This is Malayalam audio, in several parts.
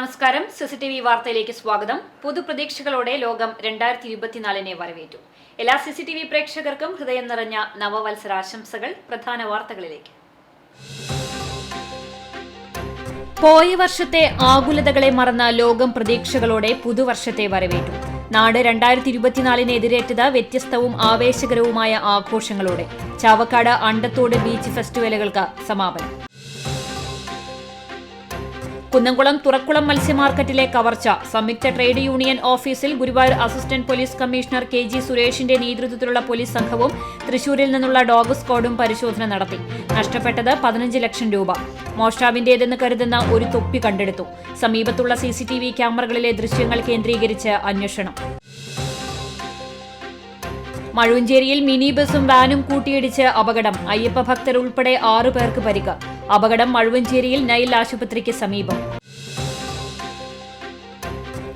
നമസ്കാരം. സിസിടിവി വാർത്തയിലേക്ക് സ്വാഗതം. പുതുപ്രതീക്ഷകളോടെ ലോകം 2024 വരവേറ്റു. എല്ലാ സിസിടിവി പ്രേക്ഷകർക്കും ഹൃദയം നിറഞ്ഞ നവവത്സരാശംസകൾ. പ്രധാന വാർത്തകളിലേക്ക്. പോയ വർഷത്തെ ആകുലതകളെ മറന്ന ലോകം പ്രതീക്ഷകളോടെ പുതുവർഷത്തെ വരവേറ്റു. നാട് 2024 എതിരേറ്റത് വ്യത്യസ്തവും ആവേശകരവുമായ ആഘോഷങ്ങളോടെ. ചാവക്കാട് അണ്ടത്തോട് ബീച്ച് ഫെസ്റ്റിവലുകൾക്ക് സമാപനം. കുന്നംകുളം തുറക്കുളം മത്സ്യമാർക്കറ്റിലെ കവർച്ച. സംയുക്ത ട്രേഡ് യൂണിയൻ ഓഫീസിൽ Guruvayur assistant police commissioner KG സുരേഷിന്റെ നേതൃത്വത്തിലുള്ള പോലീസ് സംഘവും തൃശൂരിൽ നിന്നുള്ള ഡോഗ് സ്ക്വാഡും പരിശോധന നടത്തി. നഷ്ടപ്പെട്ടത് 15 ലക്ഷം രൂപ. മോഷ്ടാവിന്റേതെന്ന് കരുതുന്ന ഒരു തൊപ്പി കണ്ടെടുത്തു. സമീപത്തുള്ള CCTV ക്യാമറകളിലെ ദൃശ്യങ്ങൾ കേന്ദ്രീകരിച്ച് അന്വേഷണം. മഴുവഞ്ചേരിയിൽ മിനി ബസും വാനും കൂട്ടിയിടിച്ച് അപകടം. അയ്യപ്പ ഭക്തർ ഉൾപ്പെടെ 6 പേർക്ക് പരിക്ക്. അപകടം മഴുവഞ്ചേരിയിൽ നൈൽ ആശുപത്രിക്ക് സമീപം.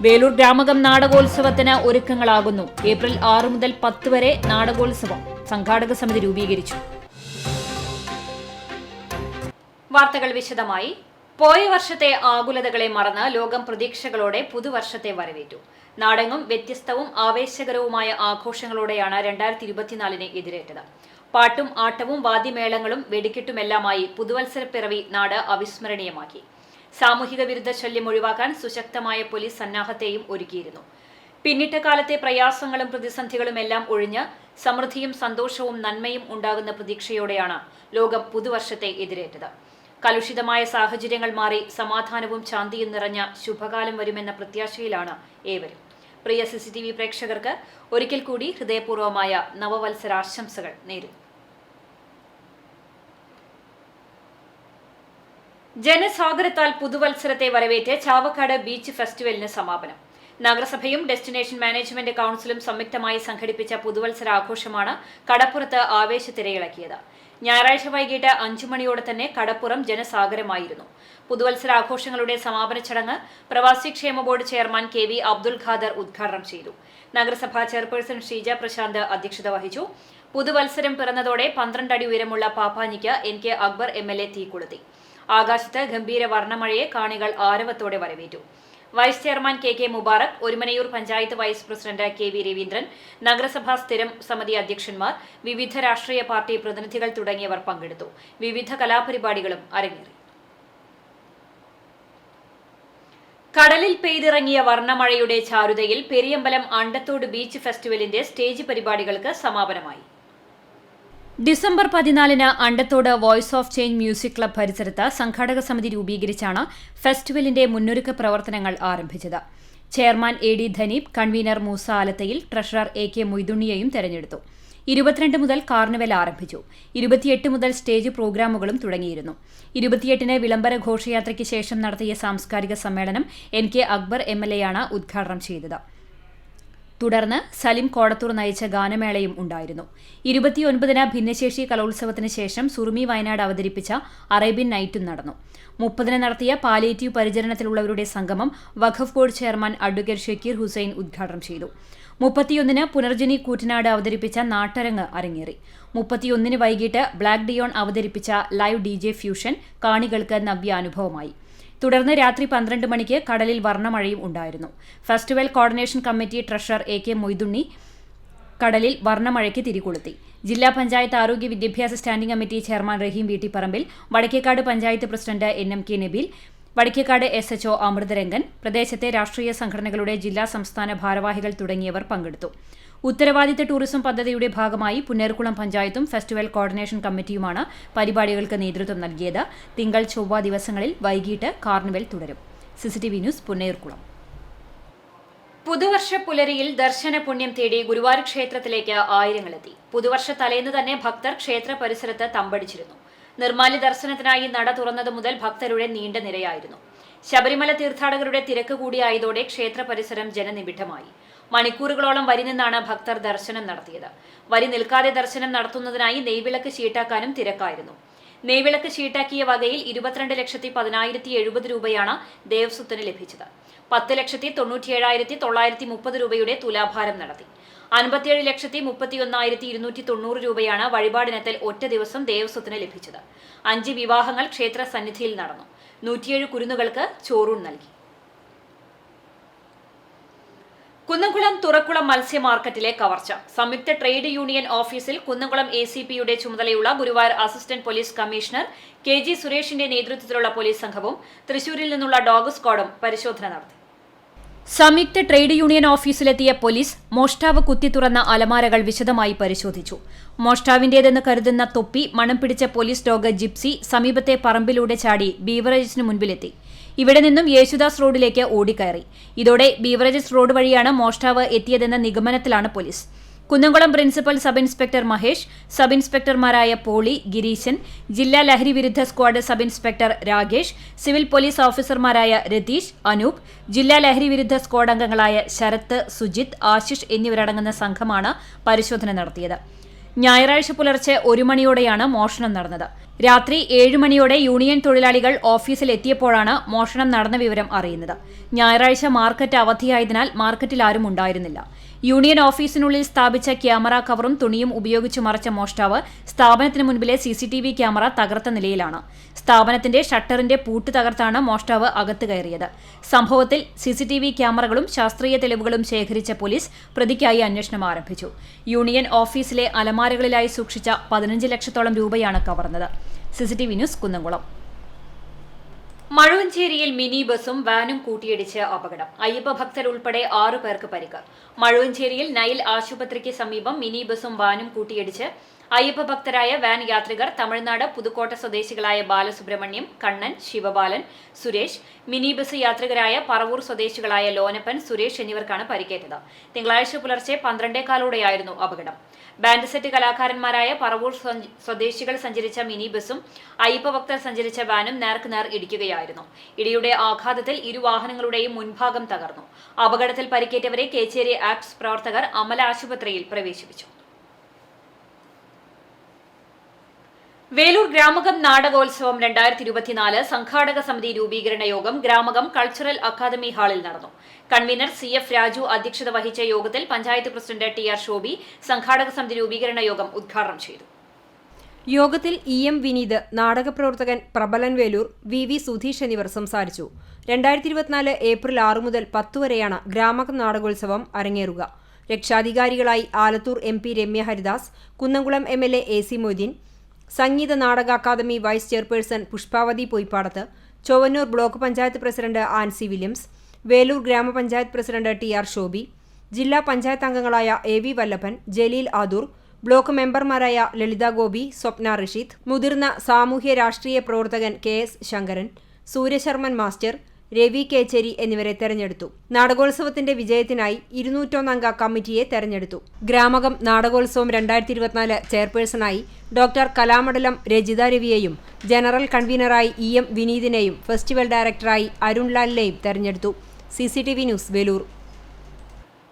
വേലൂർ ഗ്രാമകം നാടകോത്സവത്തിന് ഒരുക്കങ്ങളാകുന്നു. ഏപ്രിൽ 6 മുതൽ 10 വരെ നാടകോത്സവം. സംഘാടക സമിതി രൂപീകരിച്ചു. വാർത്തകൾ വിശദമായി. പോയ വർഷത്തെ ആകുലതകളെ മറന്ന് ലോകം പ്രതീക്ഷകളോടെ പുതുവർഷത്തെ വരവേറ്റു. നാടെങ്ങും വ്യത്യസ്തവും ആവേശകരവുമായ ആഘോഷങ്ങളോടെയാണ് 2024 എതിരേറ്റത്. പാട്ടും ആട്ടവും വാദ്യമേളങ്ങളും വെടിക്കെട്ടുമെല്ലാമായി പുതുവത്സരപ്പിറവി നാട് അവിസ്മരണീയമാക്കി. സാമൂഹിക വിരുദ്ധ ശല്യം ഒഴിവാക്കാൻ സുശക്തമായ പോലീസ് സന്നാഹത്തെയും ഒരുക്കിയിരുന്നു. പിന്നിട്ട കാലത്തെ പ്രയാസങ്ങളും പ്രതിസന്ധികളും എല്ലാം ഒഴിഞ്ഞ് സമൃദ്ധിയും സന്തോഷവും നന്മയും ഉണ്ടാകുന്ന പ്രതീക്ഷയോടെയാണ് ലോകം പുതുവർഷത്തെ എതിരേറ്റത്. കലുഷിതമായ സാഹചര്യങ്ങൾ മാറി സമാധാനവും ശാന്തിയും നിറഞ്ഞ ശുഭകാലം വരുമെന്ന പ്രത്യാശയിലാണ് ഏവരും. പ്രിയ CCTV പ്രേക്ഷകർക്ക് ഒരിക്കൽ കൂടി ഹൃദയപൂർവ്വമായ നവവത്സരാശംസകൾ നേരുന്നു. ജനസാഗരത്താൽ പുതുവത്സരത്തെ വരവേറ്റ് ചാവക്കാട് ബീച്ച് ഫെസ്റ്റിവലിന് സമാപനം. നഗരസഭയും ഡെസ്റ്റിനേഷൻ മാനേജ്മെന്റ് കൌൺസിലും സംയുക്തമായി സംഘടിപ്പിച്ച പുതുവത്സരാഘോഷമാണ് കടപ്പുറത്ത് ആവേശത്തിരയിളക്കിയത്. ഞായറാഴ്ച വൈകിട്ട് 5 മണിയോടെ തന്നെ കടപ്പുറം ജനസാഗരമായിരുന്നു. പുതുവത്സരാഘോഷങ്ങളുടെ സമാപന ചടങ്ങ് പ്രവാസി ക്ഷേമ board chairman KV Abdul Khader ഉദ്ഘാടനം ചെയ്തു. നഗരസഭാ ചെയർപേഴ്സൺ ഷീജ പ്രശാന്ത് അധ്യക്ഷത വഹിച്ചു. പുതുവത്സരം പിറന്നതോടെ 12 അടി ഉയരമുള്ള പാപ്പാനിക്ക് NK അക്ബർ MLA തീ കൊളുത്തി. ആകാശത്ത് ഗംഭീര വർണ്ണമഴയെ കാണികൾ ആരവത്തോടെ വരവേറ്റു. Vice chairman KK Mubarak, Orumanayur panchayat vice president KV Raveendran, നഗരസഭാ സ്ഥിരം സമിതി അധ്യക്ഷന്മാർ, വിവിധ രാഷ്ട്രീയ പാർട്ടി പ്രതിനിധികൾ തുടങ്ങിയവർ പങ്കെടുത്തു. വിവിധ കലാപരിപാടികളും അരങ്ങേറി. കടലിൽ പെയ്തിറങ്ങിയ വർണ്ണമഴയുടെ ചാരുതയിൽ പെരിയമ്പലം അണ്ടത്തോട് ബീച്ച് ഫെസ്റ്റിവലിന്റെ സ്റ്റേജ് പരിപാടികൾക്ക് സമാപനമായി. December 14 Andathode voice of change music club പരിസരത്ത് സംഘാടക സമിതി രൂപീകരിച്ചാണ് ഫെസ്റ്റിവലിന്റെ മുന്നൊരുക്ക പ്രവർത്തനങ്ങൾ ആരംഭിച്ചത്. Chairman AD Dhaneep, convener Moosa Alathayil, treasurer AK മൊയ്തുണ്ണിയെയും തെരഞ്ഞെടുത്തു. 22 മുതൽ കാർണിവൽ ആരംഭിച്ചു. 28 മുതൽ സ്റ്റേജ് പ്രോഗ്രാമുകളും തുടങ്ങിയിരുന്നു. 28-ന് വിളംബര ഘോഷയാത്രയ്ക്ക് ശേഷം നടത്തിയ സാംസ്കാരിക സമ്മേളനം NK അക്ബർ MLA ആണ് ഉദ്ഘാടനം ചെയ്തത്. തുടർന്ന് സലിം കോടത്തൂർ നയിച്ച ഗാനമേളയും ഉണ്ടായിരുന്നു. 29-ന് ഭിന്നശേഷി കലോത്സവത്തിന് ശേഷം സുറുമി വയനാട് അവതരിപ്പിച്ച അറേബ്യൻ നൈറ്റും നടന്നു. 30-ന് നടത്തിയ പാലിയേറ്റീവ് പരിചരണത്തിലുള്ളവരുടെ സംഗമം Waqf board chairman advocate Shakeer Hussain ഉദ്ഘാടനം ചെയ്തു. 31-ന് പുനർജനി കൂറ്റനാട് അവതരിപ്പിച്ച നാട്ടരങ്ങ് അരങ്ങേറി. 31-ന് വൈകിട്ട് ബ്ലാക്ക് ഡിയോൺ അവതരിപ്പിച്ച ലൈവ് DJ ഫ്യൂഷൻ കാണികൾക്ക് നവ്യാനുഭവമായി. തുടർന്ന് രാത്രി 12 മണിക്ക് കടലിൽ വർണ്ണമഴയും ഉണ്ടായിരുന്നു. Festival coordination committee treasurer AK Moythunni കടലിൽ വർണ്ണമഴയ്ക്ക് തിരികൊളുത്തി. ജില്ലാ പഞ്ചായത്ത് ആരോഗ്യ വിദ്യാഭ്യാസ standing committee chairman Raheem Veettiparambil, Vadakkekad panchayat president NMK Nabeel, Vadakkekad SHO Amritharangan, പ്രദേശത്തെ രാഷ്ട്രീയ സംഘടനകളുടെ ജില്ലാ സംസ്ഥാന ഭാരവാഹികൾ തുടങ്ങിയവർ പങ്കെടുത്തു. ഉത്തരവാദിത്ത ടൂറിസം പദ്ധതിയുടെ ഭാഗമായി പുന്നേർകുളം പഞ്ചായത്തും ഫെസ്റ്റിവൽ കോർഡിനേഷൻ കമ്മിറ്റിയുമാണ് പരിപാടികൾക്ക് നേതൃത്വം നൽകിയത്. തിങ്കൾ ചൊവ്വ ദിവസങ്ങളിൽ വൈകിട്ട് കാർണിവൽ തുടരും. CCTV news Punnerkulam. പുതുവർഷ പുലരിയിൽ ദർശന പുണ്യം തേടി ഗുരുവായൂർ ക്ഷേത്രത്തിലേക്ക് ആയിരങ്ങളെത്തി. പുതുവർഷ തലേന്ന് തന്നെ ഭക്തർ ക്ഷേത്ര പരിസരത്ത് തമ്പടിച്ചിരുന്നു. നിർമ്മാല്യ ദർശനത്തിനായി നട തുറന്നതു മുതൽ ഭക്തരുടെ നീണ്ട നിരയായിരുന്നു. ശബരിമല തീർത്ഥാടകരുടെ തിരക്ക് കൂടിയായതോടെ ക്ഷേത്ര പരിസരം ജനനിബിഡമായി. മണിക്കൂറുകളോളം വരി നിന്നാണ് ഭക്തർ ദർശനം നടത്തിയത്. വരി നിൽക്കാതെ ദർശനം നടത്തുന്നതിനായി നെയ്വിളക്ക് ഷീട്ടാക്കാനും തിരക്കായിരുന്നു. നെയ്വിളക്ക് ഷീട്ടാക്കിയ വകയിൽ 22,10,70 രൂപയാണ് ദേവസ്വത്തിന് ലഭിച്ചത്. 10,97,930 രൂപയുടെ തുലാഭാരം നടത്തി. 57,31,290 രൂപയാണ് വഴിപാടിനത്തിൽ ഒറ്റ ദിവസം ദേവസ്വത്തിന് ലഭിച്ചത്. 5 വിവാഹങ്ങൾ ക്ഷേത്ര സന്നിധിയിൽ നടന്നു. 107 കുരുന്നുകൾക്ക് ചോറൂൺ നൽകി. കുന്നംകുളം തുറക്കുളം മത്സ്യ മാർക്കറ്റിലെ കവർച്ച. സംയുക്ത ട്രേഡ് യൂണിയൻ ഓഫീസിൽ കുന്നംകുളം ACPയുടെ ചുമതലയുള്ള Guruvayur assistant police commissioner KG സുരേഷിന്റെ നേതൃത്വത്തിലുള്ള പോലീസ് സംഘവും തൃശൂരിൽ നിന്നുള്ള ഡോഗ് സ്ക്വാഡും പരിശോധന നടത്തി. സംയുക്ത ട്രേഡ് യൂണിയൻ ഓഫീസിലെത്തിയ പോലീസ് മോഷ്ടാവ് കുത്തി തുറന്ന അലമാരകൾ വിശദമായി പരിശോധിച്ചു. മോഷ്ടാവിന്റേതെന്ന് കരുതുന്ന തൊപ്പി മണം പിടിച്ച പോലീസ് ഡോഗ് ജിപ്സി സമീപത്തെ പറമ്പിലൂടെ ചാടി ബീവറേജസിന് മുൻപിലെത്തി. ഇവിടെ നിന്നും യേശുദാസ് റോഡിലേക്ക് ഓടിക്കയറി. ഇതോടെ ബീവറേജസ് റോഡ് വഴിയാണ് മോഷ്ടാവ് എത്തിയതെന്ന നിഗമനത്തിലാണ് police. Kunnamkulam principal sub inspector Mahesh, sub ഇൻസ്പെക്ടർമാരായ പോളി, ഗിരീശൻ, ജില്ലാ ലഹരി വിരുദ്ധ squad sub inspector Rakesh, civil police ഓഫീസർമാരായ രതീഷ്, അനൂപ്, ജില്ലാ ലഹരി വിരുദ്ധ സ്ക്വാഡ് അംഗങ്ങളായ ശരത്ത്, സുജിത്, ആശിഷ് എന്നിവരടങ്ങുന്ന സംഘമാണ് പരിശോധന നടത്തിയത്. ഞായറാഴ്ച പുലർച്ചെ 1 മണിയോടെയാണ് മോഷണം നടന്നത്. രാത്രി 7 മണിയോടെ യൂണിയൻ തൊഴിലാളികൾ ഓഫീസിൽ എത്തിയപ്പോഴാണ് മോഷണം നടന്ന വിവരം അറിയുന്നത്. ഞായറാഴ്ച മാർക്കറ്റ് അവധിയായതിനാൽ മാർക്കറ്റിൽ ആരും ഉണ്ടായിരുന്നില്ല. യൂണിയൻ ഓഫീസിനുള്ളിൽ സ്ഥാപിച്ച ക്യാമറ കവറും തുണിയും ഉപയോഗിച്ച് മറച്ച മോഷ്ടാവ് സ്ഥാപനത്തിന് മുൻപിലെ CCTV ക്യാമറ തകർത്ത നിലയിലാണ്. സ്ഥാപനത്തിന്റെ ഷട്ടറിന്റെ പൂട്ട് തകർത്താണ് മോഷ്ടാവ് അകത്ത് കയറിയത്. സംഭവത്തിൽ CCTV ക്യാമറകളും ശാസ്ത്രീയ തെളിവുകളും ശേഖരിച്ച പോലീസ് പ്രതിക്കായി അന്വേഷണം ആരംഭിച്ചു. യൂണിയൻ ഓഫീസിലെ അലമാരകളിലായി സൂക്ഷിച്ച 15 ലക്ഷത്തോളം രൂപയാണ് കവർന്നത്. CCTV news Kunnamkulam. മഴുവഞ്ചേരിയിൽ മിനി ബസും വാനും കൂട്ടിയിടിച്ച് അപകടം. അയ്യപ്പ ഭക്തരുൾപ്പെടെ 6 പേർക്ക് പരിക്ക്. മഴുവഞ്ചേരിയിൽ നൈൽ ആശുപത്രിക്ക് സമീപം മിനി ബസും വാനും കൂട്ടിയിടിച്ച് അയ്യപ്പ ഭക്തരായ വാൻ യാത്രികർ തമിഴ്നാട് പുതുക്കോട്ട സ്വദേശികളായ ബാലസുബ്രഹ്മണ്യം, കണ്ണൻ, ശിവബാലൻ, സുരേഷ്, മിനി ബസ് യാത്രികരായ പറവൂർ സ്വദേശികളായ ലോനപ്പൻ, സുരേഷ് എന്നിവർക്കാണ് പരിക്കേറ്റത്. തിങ്കളാഴ്ച പുലർച്ചെ 12:15 അപകടം. ബാൻഡ് സെറ്റ് കലാകാരന്മാരായ പറവൂർ സ്വദേശികൾ സഞ്ചരിച്ച മിനി ബസും അയ്യപ്പ ഭക്തർ സഞ്ചരിച്ച വാനും നേർക്കുനേർ ഇടിക്കുകയായിരുന്നു. ഇടിയുടെ ആഘാതത്തിൽ 2 വാഹനങ്ങളുടെയും മുൻഭാഗം തകർന്നു. അപകടത്തിൽ പരിക്കേറ്റവരെ കേച്ചേരി ആക്ട്സ് പ്രവർത്തകർ അമല ആശുപത്രിയിൽ പ്രവേശിപ്പിച്ചു. വേലൂർ ഗ്രാമകം നാടകോത്സവം 2024 സംഘാടക സമിതി രൂപീകരണ യോഗം ഗ്രാമകം കൾച്ചറൽ അക്കാദമി ഹാളിൽ നടന്നു. കൺവീനർ CF രാജു അധ്യക്ഷത വഹിച്ച യോഗത്തിൽ പഞ്ചായത്ത് പ്രസിഡന്റ് TR ശോഭി സംഘാടക സമിതി രൂപീകരണ യോഗം ഉദ്ഘാടനം ചെയ്തു. യോഗത്തിൽ EM വിനീത്, നാടകപ്രവർത്തകൻ പ്രബലൻ വേലൂർ, VV സുധീഷ് എന്നിവർ സംസാരിച്ചു. 2024 ഏപ്രിൽ 6 മുതൽ 10 വരെയാണ് Gramakam നാടകോത്സവം അരങ്ങേറുക. രക്ഷാധികാരികളായി Alathur MP Ramya Haridas, Kunnamkulam MLA AC Moideen, Sangeetha Nataka academy vice chairperson Pushpavathi Poypadath, Chowwannur block panchayat president Ancy Williams, Velur ഗ്രാമപഞ്ചായത്ത് പ്രസിഡന്റ് TR ശോഭി, ജില്ലാ പഞ്ചായത്ത് അംഗങ്ങളായ AV വല്ലഭൻ, ജലീൽ ആദൂർ, ബ്ലോക്ക് മെമ്പർമാരായ ലളിത ഗോപി, സ്വപ്ന റഷീദ്, മുതിർന്ന സാമൂഹ്യ രാഷ്ട്രീയ പ്രവർത്തകൻ KS ശങ്കരൻ, സൂര്യശർമ്മൻ മാസ്റ്റർ, രവി കേച്ചേരി എന്നിവരെ തെരഞ്ഞെടുത്തു. നാടകോത്സവത്തിന്റെ വിജയത്തിനായി 201 അംഗ കമ്മിറ്റിയെ തെരഞ്ഞെടുത്തു. ഗ്രാമകം നാടകോത്സവം 2024 ചെയർപേഴ്സണായി ഡോക്ടർ കലാമണ്ഡലം രജിത രവിയെയും ജനറൽ കൺവീനറായി EM വിനീതിനെയും ഫെസ്റ്റിവൽ ഡയറക്ടറായി അരുൺലാലിനെയും തെരഞ്ഞെടുത്തു. CCTV news Velur.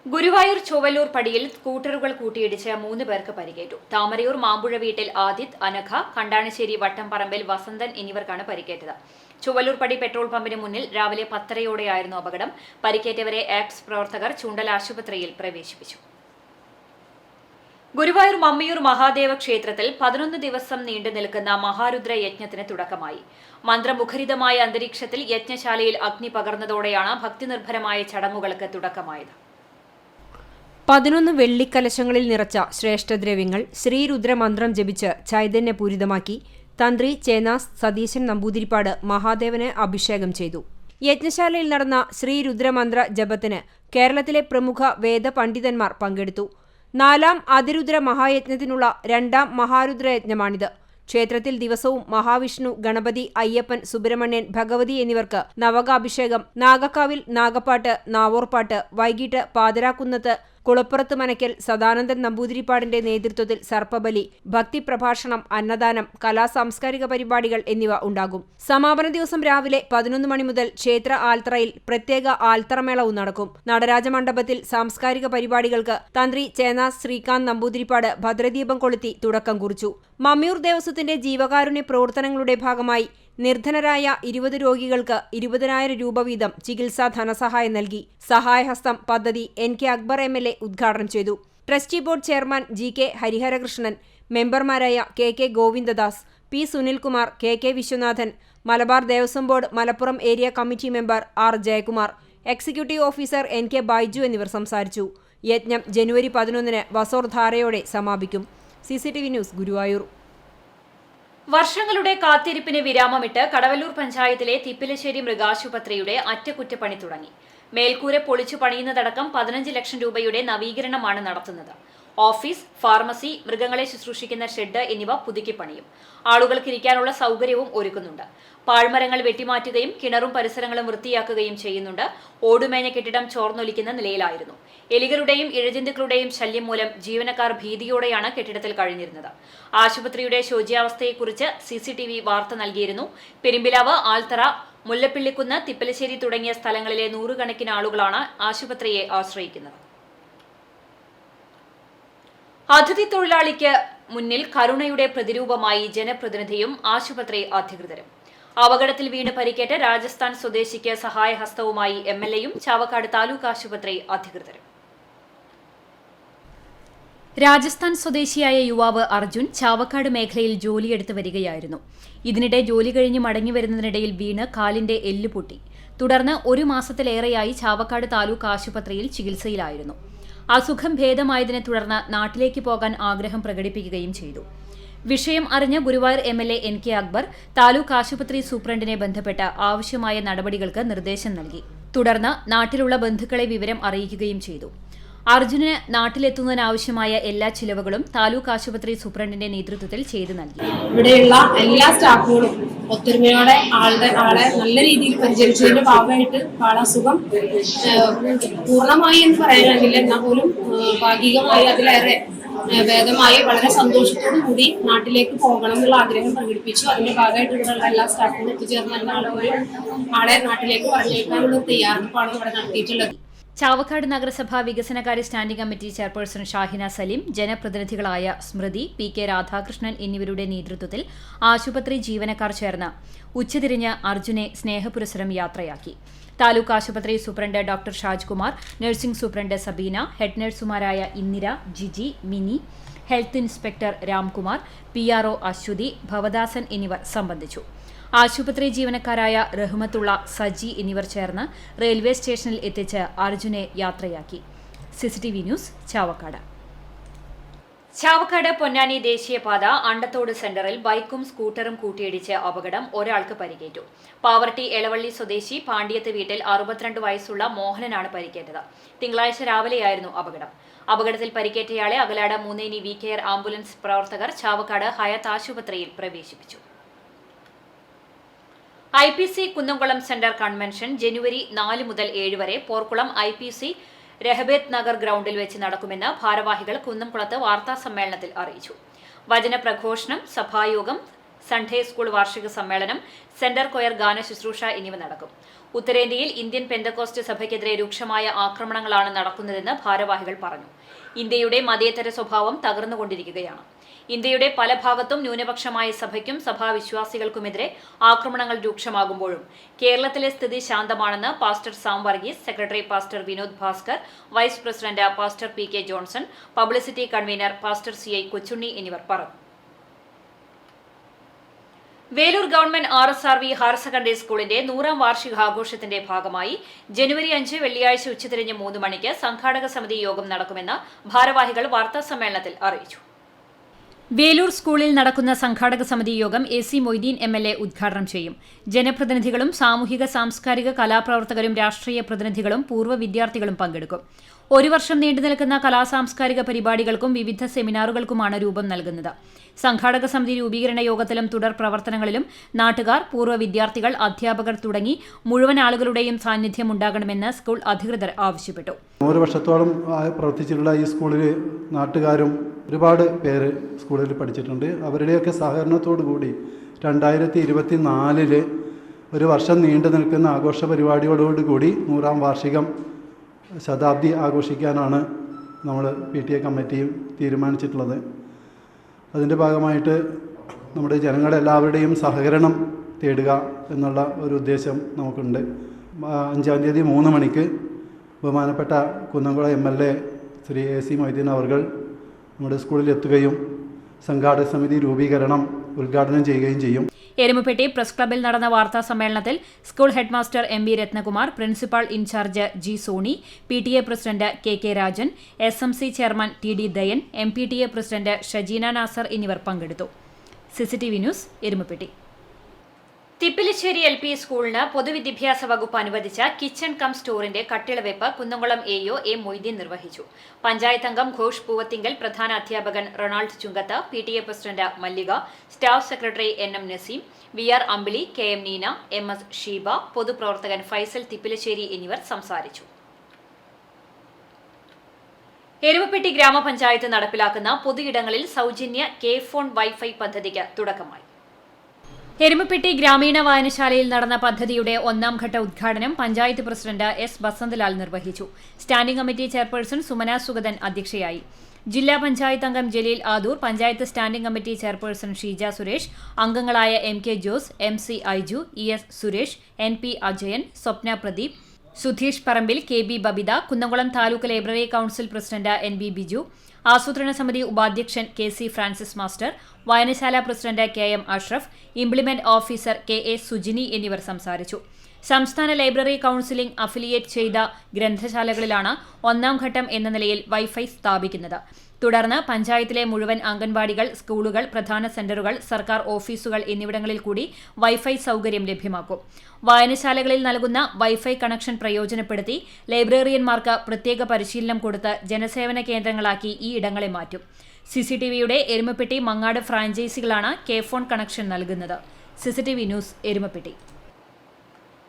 ഗുരുവായൂർ ചൊവ്വല്ലൂർ പടിയിൽ സ്കൂട്ടറുകൾ കൂട്ടിയിടിച്ച് 3 പേർക്ക് പരിക്കേറ്റു. താമരയൂർ മാമ്പുഴ വീട്ടിൽ ആദിത്, അനഘ, കണ്ടാണശ്ശേരി വട്ടംപറമ്പിൽ വസന്തൻ എന്നിവർക്കാണ് പരിക്കേറ്റത്. ചൊവ്വല്ലൂർ പടി പെട്രോൾ പമ്പിന് മുന്നിൽ രാവിലെ 10:30 അപകടം. പരിക്കേറ്റവരെ ആക്ട്സ് പ്രവർത്തകർ ചുണ്ടൽ ആശുപത്രിയിൽ പ്രവേശിപ്പിച്ചു. ഗുരുവായൂർ മമ്മിയൂർ മഹാദേവ ക്ഷേത്രത്തിൽ 11 ദിവസം നീണ്ടു നിൽക്കുന്ന മഹാരുദ്ര യജ്ഞത്തിന് തുടക്കമായി. മന്ത്രമുഖരിതമായ അന്തരീക്ഷത്തിൽ യജ്ഞശാലയിൽ അഗ്നി പകർന്നതോടെയാണ് ഭക്തിനിർഭരമായ ചടങ്ങുകൾക്ക് തുടക്കമായത്. 11 വെള്ളിക്കലശങ്ങളിൽ നിറച്ച ശ്രേഷ്ഠദ്രവ്യങ്ങൾ ശ്രീരുദ്രമന്ത്രം ജപിച്ച് ചൈതന്യപൂരിതമാക്കി തന്ത്രി ചേനാസ് സതീശൻ നമ്പൂതിരിപ്പാട് മഹാദേവന് അഭിഷേകം ചെയ്തു. യജ്ഞശാലയിൽ നടന്ന ശ്രീരുദ്രമന്ത്ര ജപത്തിന് കേരളത്തിലെ പ്രമുഖ വേദപണ്ഡിതന്മാർ പങ്കെടുത്തു. 4ാം അതിരുദ്ര മഹായജ്ഞത്തിനുള്ള 2ാം മഹാരുദ്രയജ്ഞമാണിത്. ക്ഷേത്രത്തിൽ ദിവസവും മഹാവിഷ്ണു, ഗണപതി, അയ്യപ്പൻ, സുബ്രഹ്മണ്യൻ, ഭഗവതി എന്നിവർക്ക് നവകാഭിഷേകം, നാഗക്കാവിൽ നാഗപ്പാട്ട്, നാവോർപ്പാട്ട്, വൈകിട്ട് പാതിരാക്കുന്നത്ത് കുളപ്പുറത്ത് മനയ്ക്കൽ സദാനന്ദൻ നമ്പൂതിരിപ്പാടിന്റെ നേതൃത്വത്തിൽ സർപ്പബലി, ഭക്തിപ്രഭാഷണം, അന്നദാനം, സാംസ്കാരിക പരിപാടികൾ എന്നിവ ഉണ്ടാകും. സമാപന ദിവസം രാവിലെ 11 മണി മുതൽ ക്ഷേത്ര ആൽത്തറയിൽ പ്രത്യേക ആൽത്തറമേളവും നടക്കും. നടരാജമണ്ഡപത്തിൽ സാംസ്കാരിക പരിപാടികൾക്ക് തന്ത്രി ചേനാസ് ശ്രീകാന്ത് നമ്പൂതിരിപ്പാട് ഭദ്രദീപം കൊളുത്തി തുടക്കം കുറിച്ചു. മമ്മിയൂർ ദേവസ്വത്തിന്റെ ജീവകാരുണ്യ പ്രവർത്തനങ്ങളുടെ ഭാഗമായി നിർധനരായ 20 രോഗികൾക്ക് 20,000 രൂപ വീതം ചികിത്സാ ധനസഹായം നൽകി. സഹായഹസ്തം പദ്ധതി NK അക്ബർ MLA ഉദ്ഘാടനം ചെയ്തു. ട്രസ്റ്റി ബോർഡ് ചെയർമാൻ GK ഹരിഹരകൃഷ്ണൻ, മെമ്പർമാരായ KK Govindadas, P Sunilkumar, KK Viswanathan, Malabar Devaswom board Malappuram area committee member R Jayakumar, executive officer NK Baiju എന്നിവർ സംസാരിച്ചു. യജ്ഞം ജനുവരി 11 വസോർധാരയോടെ സമാപിക്കും. CCTV news, Guruvayur. വർഷങ്ങളുടെ കാത്തിരിപ്പിന് വിരാമമിട്ട് കടവല്ലൂർ പഞ്ചായത്തിലെ തിപ്പിലശ്ശേരി മൃഗാശുപത്രിയുടെ അറ്റകുറ്റപ്പണി തുടങ്ങി. മേൽക്കൂര പൊളിച്ചു പണിയുന്നതടക്കം 15 ലക്ഷം രൂപയുടെ നവീകരണമാണ് നടത്തുന്നത്. ഓഫീസ്, ഫാർമസി, മൃഗങ്ങളെ ശുശ്രൂഷിക്കുന്ന ഷെഡ് എന്നിവ പുതുക്കി പണിയും. ആളുകൾക്ക് ഇരിക്കാനുള്ള സൗകര്യവും ഒരുക്കുന്നുണ്ട്. പാഴ്മരങ്ങൾ വെട്ടിമാറ്റുകയും കിണറും പരിസരങ്ങളും വൃത്തിയാക്കുകയും ചെയ്യുന്നുണ്ട്. ഓടുമേഞ്ഞ കെട്ടിടം ചോർന്നൊലിക്കുന്ന നിലയിലായിരുന്നു. എലികളുടെയും ഇഴജന്തുക്കളുടെയും ശല്യം മൂലം ജീവനക്കാർ ഭീതിയോടെയാണ് കെട്ടിടത്തിൽ കഴിഞ്ഞിരുന്നത്. ആശുപത്രിയുടെ ശോച്യാവസ്ഥയെക്കുറിച്ച് CCTV വാർത്ത നൽകിയിരുന്നു. പെരുമ്പിലാവ്, ആൽത്തറ, മുല്ലപ്പിള്ളിക്കുന്ന്, തിപ്പലശ്ശേരി തുടങ്ങിയ സ്ഥലങ്ങളിലെ നൂറുകണക്കിന് ആളുകളാണ് ആശുപത്രിയെ ആശ്രയിക്കുന്നത്. അതിഥി തൊഴിലാളിക്ക് മുന്നിൽ കരുണയുടെ പ്രതിരൂപമായി ജനപ്രതിനിധിയും ആശുപത്രി അധികൃതരും. അപകടത്തിൽ വീണ് പരിക്കേറ്റ രാജസ്ഥാൻ സ്വദേശിക്ക് സഹായഹസ്തവുമായി MLAയും ചാവക്കാട് താലൂക്ക് ആശുപത്രി അധികൃതരും. രാജസ്ഥാൻ സ്വദേശിയായ യുവാവ് അർജുൻ ചാവക്കാട് മേഖലയിൽ ജോലിയെടുത്ത് വരികയായിരുന്നു. ഇതിനിടെ ജോലി കഴിഞ്ഞ് മടങ്ങി വരുന്നതിനിടയിൽ വീണ് കാലിന്റെ എല്ല് പൊട്ടി. തുടർന്ന് 1 മാസത്തിലേറെയായി ചാവക്കാട് താലൂക്ക് ആശുപത്രിയിൽ ചികിത്സയിലായിരുന്നു. അസുഖം ഭേദമായതിനെ തുടർന്ന് നാട്ടിലേക്ക് പോകാൻ ആഗ്രഹം പ്രകടിപ്പിക്കുകയും ചെയ്തു. വിഷയം അറിഞ്ഞ ഗുരുവായൂർ MLA NK അക്ബർ താലൂക്ക് ആശുപത്രി സൂപ്രണ്ടിനെ ബന്ധപ്പെട്ട് ആവശ്യമായ നടപടികൾക്ക് നിർദ്ദേശം നൽകി. തുടർന്ന് നാട്ടിലുള്ള ബന്ധുക്കളെ വിവരം അറിയിക്കുകയും ചെയ്തു. അർജുനന് നാട്ടിലെത്തുന്നതിനാവശ്യമായ എല്ലാ ചിലവുകളും താലൂക്ക് ആശുപത്രി സൂപ്രണ്ടിന്റെ നേതൃത്വത്തിൽ ചെയ്തു നൽകി. ഇവിടെയുള്ള എല്ലാ സ്റ്റാഫുകളും ഒത്തൊരുമയോടെ ആളെ നല്ല രീതിയിൽ പരിചരിച്ചതിന്റെ ഭാഗമായിട്ട് ആളസുഖം പൂർണ്ണമായി എന്ന് പറയാനാകില്ല, എന്നാൽ പോലും ഭാഗികമായി അതിലേറെ ഭേദമായി വളരെ സന്തോഷത്തോടു കൂടി നാട്ടിലേക്ക് പോകണം എന്നുള്ള ആഗ്രഹം പ്രകടിപ്പിച്ചു. അതിന്റെ ഭാഗമായിട്ട് ഇവിടെയുള്ള എല്ലാ സ്റ്റാഫുകളും എത്തിച്ചേർന്ന ആളെ നാട്ടിലേക്ക് പറഞ്ഞേക്കാനുള്ള തയ്യാറെടുപ്പാണ് ഇവിടെ നടത്തിയിട്ടുള്ളത്. ചാവക്കാട് നഗരസഭ വികസനകാര്യ standing committee chairperson Shahina Saleem, ജനപ്രതിനിധികളായ സ്മൃതി, PK രാധാകൃഷ്ണൻ എന്നിവരുടെ നേതൃത്വത്തിൽ ആശുപത്രി ജീവനക്കാർ ചേർന്ന് ഉച്ചതിരിഞ്ഞ് അർജുനെ സ്നേഹപുരസരം യാത്രയാക്കി. താലൂക്ക് ആശുപത്രി superintendent doctor Shajkumar, nursing superintendent Sabeena, head നഴ്സുമാരായ Indira, Jiji, Mini, health inspector Ramkumar, PRO Aswathi, Bhavadasan എന്നിവർ സംബന്ധിച്ചു. ആശുപത്രി ജീവനക്കാരായ റഹ്മത്തുള്ള, സജി എന്നിവർ ചേർന്ന് റെയിൽവേ സ്റ്റേഷനിൽ എത്തിച്ച് അർജുനെ യാത്രയാക്കി. CCTV news, Chavakkad. ചാവക്കാട് പൊന്നാനി ദേശീയപാത അണ്ടത്തോട് സെന്ററിൽ ബൈക്കും സ്കൂട്ടറും കൂട്ടിയിടിച്ച് അപകടം, ഒരാൾക്ക് പരിക്കേറ്റു. പാവർട്ടി എളവള്ളി സ്വദേശി പാണ്ഡ്യത്ത് വീട്ടിൽ 62 വയസ്സുള്ള മോഹനനാണ് പരിക്കേറ്റത്. തിങ്കളാഴ്ച രാവിലെയായിരുന്നു അപകടം. അപകടത്തിൽ പരിക്കേറ്റയാളെ അകലാട് മൂന്നേനി VKR ആംബുലൻസ് പ്രവർത്തകർ ചാവക്കാട് ഹയാത്ത് ആശുപത്രിയിൽ പ്രവേശിപ്പിച്ചു. IPC കുന്നംകുളം സെന്റർ കൺവെൻഷൻ ജനുവരി 4 മുതൽ 7 വരെ പോർക്കുളം IPC രഹബേത്ത് നഗർ ഗ്രൗണ്ടിൽ വെച്ച് നടക്കുമെന്ന് ഭാരവാഹികൾ കുന്നംകുളത്ത് വാർത്താസമ്മേളനത്തിൽ അറിയിച്ചു. വചന പ്രഘോഷണം, സഭായോഗം, സൺഡേ സ്കൂൾ വാർഷിക സമ്മേളനം, സെന്റർ കൊയർ ഗാന ശുശ്രൂഷ എന്നിവ നടക്കും. ഉത്തരേന്ത്യയിൽ ഇന്ത്യൻ പെന്തക്കോസ്റ്റ് സഭയ്ക്കെതിരെ രൂക്ഷമായ ആക്രമണങ്ങളാണ് നടക്കുന്നതെന്ന് ഭാരവാഹികൾ പറഞ്ഞു. ഇന്ത്യയുടെ മതേതര സ്വഭാവം തകർന്നുകൊണ്ടിരിക്കുകയാണ്. ഇന്ത്യയുടെ പല ഭാഗത്തും ന്യൂനപക്ഷമായ സഭയ്ക്കും സഭാവിശ്വാസികൾക്കുമെതിരെ ആക്രമണങ്ങൾ രൂക്ഷമാകുമ്പോഴും കേരളത്തിലെ സ്ഥിതി ശാന്തമാണെന്ന് pastor Sam Varghese, secretary pastor Vinod Bhaskar, vice president pastor PK Johnson, publicity convener pastor CI Kochunni എന്നിവർ പറഞ്ഞു. Velur government RSRV higher secondary സ്കൂളിന്റെ 100ാം വാർഷികാഘോഷത്തിന്റെ ഭാഗമായി ജനുവരി 5 വെള്ളിയാഴ്ച ഉച്ചതിരിഞ്ഞ് 3 മണിക്ക് സംഘാടക സമിതി യോഗം നടക്കുമെന്ന് ഭാരവാഹികൾ വാർത്താസമ്മേളനത്തിൽ അറിയിച്ചു. വേലൂർ സ്കൂളിൽ നടക്കുന്ന സംഘാടക സമിതി യോഗം AC മൊയ്തീൻ MLA ഉദ്ഘാടനം ചെയ്യും. ജനപ്രതിനിധികളും സാമൂഹിക സാംസ്കാരിക കലാപ്രവർത്തകരും രാഷ്ട്രീയ പ്രതിനിധികളും പൂർവ്വ വിദ്യാർത്ഥികളും പങ്കെടുക്കും. 1 വർഷം നീണ്ടുനിൽക്കുന്ന കലാസാംസ്കാരിക പരിപാടികൾക്കും വിവിധ സെമിനാറുകൾക്കുമാണ് രൂപം നൽകുന്നത്. സംഘാടക സമിതി രൂപീകരണ യോഗത്തിലും തുടർ പ്രവർത്തനങ്ങളിലും നാട്ടുകാർ, പൂർവ്വ വിദ്യാർത്ഥികൾ, അധ്യാപകർ തുടങ്ങി മുഴുവൻ ആളുകളുടെയും സാന്നിധ്യം ഉണ്ടാകണമെന്ന് സ്കൂൾ അധികൃതർ ആവശ്യപ്പെട്ടു. 100 വർഷത്തോളം പ്രവർത്തിച്ചിട്ടുള്ള ഈ സ്കൂളിൽ നാട്ടുകാരും ഒരുപാട് പേര് സ്കൂളിൽ പഠിച്ചിട്ടുണ്ട്. അവരുടെയൊക്കെ സഹകരണത്തോടു കൂടി 2024 1 വർഷം നീണ്ടു നിൽക്കുന്ന ആഘോഷ പരിപാടികളോടുകൂടി 100ാം വാർഷികം ശതാബ്ദി ആഘോഷിക്കാനാണ് നമ്മൾ PTA കമ്മിറ്റിയും തീരുമാനിച്ചിട്ടുള്ളത്. അതിൻ്റെ ഭാഗമായിട്ട് നമ്മുടെ ജനങ്ങളെല്ലാവരുടെയും സഹകരണം തേടുക എന്നുള്ള ഒരു ഉദ്ദേശം നമുക്കുണ്ട്. 5-ാം തീയതി 3 മണിക്ക് ബഹുമാനപ്പെട്ട കുന്നംകുളം MLA ശ്രീ AC മൊയ്തീൻ അവർ നമ്മുടെ സ്കൂളിൽ എത്തുകയും സംഘാടക സമിതി രൂപീകരണം ഉദ്ഘാടനം ചെയ്യുകയും ചെയ്യും. എരുമപ്പെട്ടി പ്രസ് ക്ലബ്ബിൽ നടന്ന വാർത്താ സമ്മേളനത്തിൽ school headmaster M V Rathnakumar, principal in charge G Soni, PTA president K Rajan, SMC chairman TD Dayan, MPTA president Shajeena Nasar എന്നിവർ പങ്കെടുത്തു. CCTV news, Erumapetty. Thippilissery LP സ്കൂളിന് പൊതുവിദ്യാഭ്യാസ വകുപ്പ് അനുവദിച്ച കിച്ചൺ കം സ്റ്റോറിന്റെ കട്ടിളവെപ്പ് കുന്നംകുളം AO A മൊയ്തീൻ നിർവഹിച്ചു. പഞ്ചായത്ത് അംഗം ഘോഷ് പൂവത്തിങ്കൽ, പ്രധാന അധ്യാപകൻ Ronald Chunkath, PTA president Mallika, staff secretary NM Naseem, VR Ambili, KM Neena, MS Sheeba, പൊതുപ്രവർത്തകൻ ഫൈസൽ തിപ്പിലിശ്ശേരി എന്നിവർ സംസാരിച്ചു. എരുമപ്പെട്ടി ഗ്രാമപഞ്ചായത്ത് നടപ്പിലാക്കുന്ന പൊതുയിടങ്ങളിൽ സൗജന്യ K-ഫോൺ വൈഫൈ പദ്ധതിക്ക് തുടക്കമായി. എരുമപ്പെട്ടി ഗ്രാമീണ വായനശാലയിൽ നടന്ന പദ്ധതിയുടെ 1ാം ഘട്ട ഉദ്ഘാടനം പഞ്ചായത്ത് പ്രസിഡന്റ് S ബസന്തലാൽ നിർവഹിച്ചു. Standing committee chairperson Sumana Sugathan അധ്യക്ഷയായി. ജില്ലാ പഞ്ചായത്ത് അംഗം Jaleel Adoor, panchayat standing committee chairperson Sheeja Suresh, അംഗങ്ങളായ MK Jose, MC Aiju, ES Suresh, NP Ajayan, Swapna Pradeep, Sudheesh Parambil, KB Babitha, Kunnamkulam taluk library council president NB Biju, ആസൂത്രണ സമിതി ഉപാധ്യക്ഷൻ KC ഫ്രാൻസിസ് മാസ്റ്റർ, വായനശാല president KM Ashraf, implement officer KA Sujini എന്നിവർ സംസാരിച്ചു. സംസ്ഥാന ലൈബ്രറി കൌൺസിലിംഗ് അഫിലിയേറ്റ് ചെയ്ത ഗ്രന്ഥശാലകളിലാണ് 1ാം ഘട്ടം എന്ന നിലയിൽ വൈഫൈ സ്ഥാപിക്കുന്നത്. തുടർന്ന് പഞ്ചായത്തിലെ മുഴുവൻ അംഗൻവാടികൾ, സ്കൂളുകൾ, പ്രധാന സെന്ററുകൾ, സർക്കാർ ഓഫീസുകൾ എന്നിവിടങ്ങളിൽ കൂടി വൈഫൈ സൗകര്യം ലഭ്യമാക്കും. വായനശാലകളിൽ നൽകുന്ന വൈഫൈ കണക്ഷൻ പ്രയോജനപ്പെടുത്തി ലൈബ്രറിയന്മാർക്ക് പ്രത്യേക പരിശീലനം കൊടുത്ത് ജനസേവന കേന്ദ്രങ്ങളാക്കി ഈ ഇടങ്ങളെ മാറ്റും. CCTVയുടെ എരുമപ്പെട്ടി, മങ്ങാട് ഫ്രാഞ്ചൈസികളാണ് K-ഫോൺ കണക്ഷൻ നൽകുന്നത്. CCTV news, Erumapetty.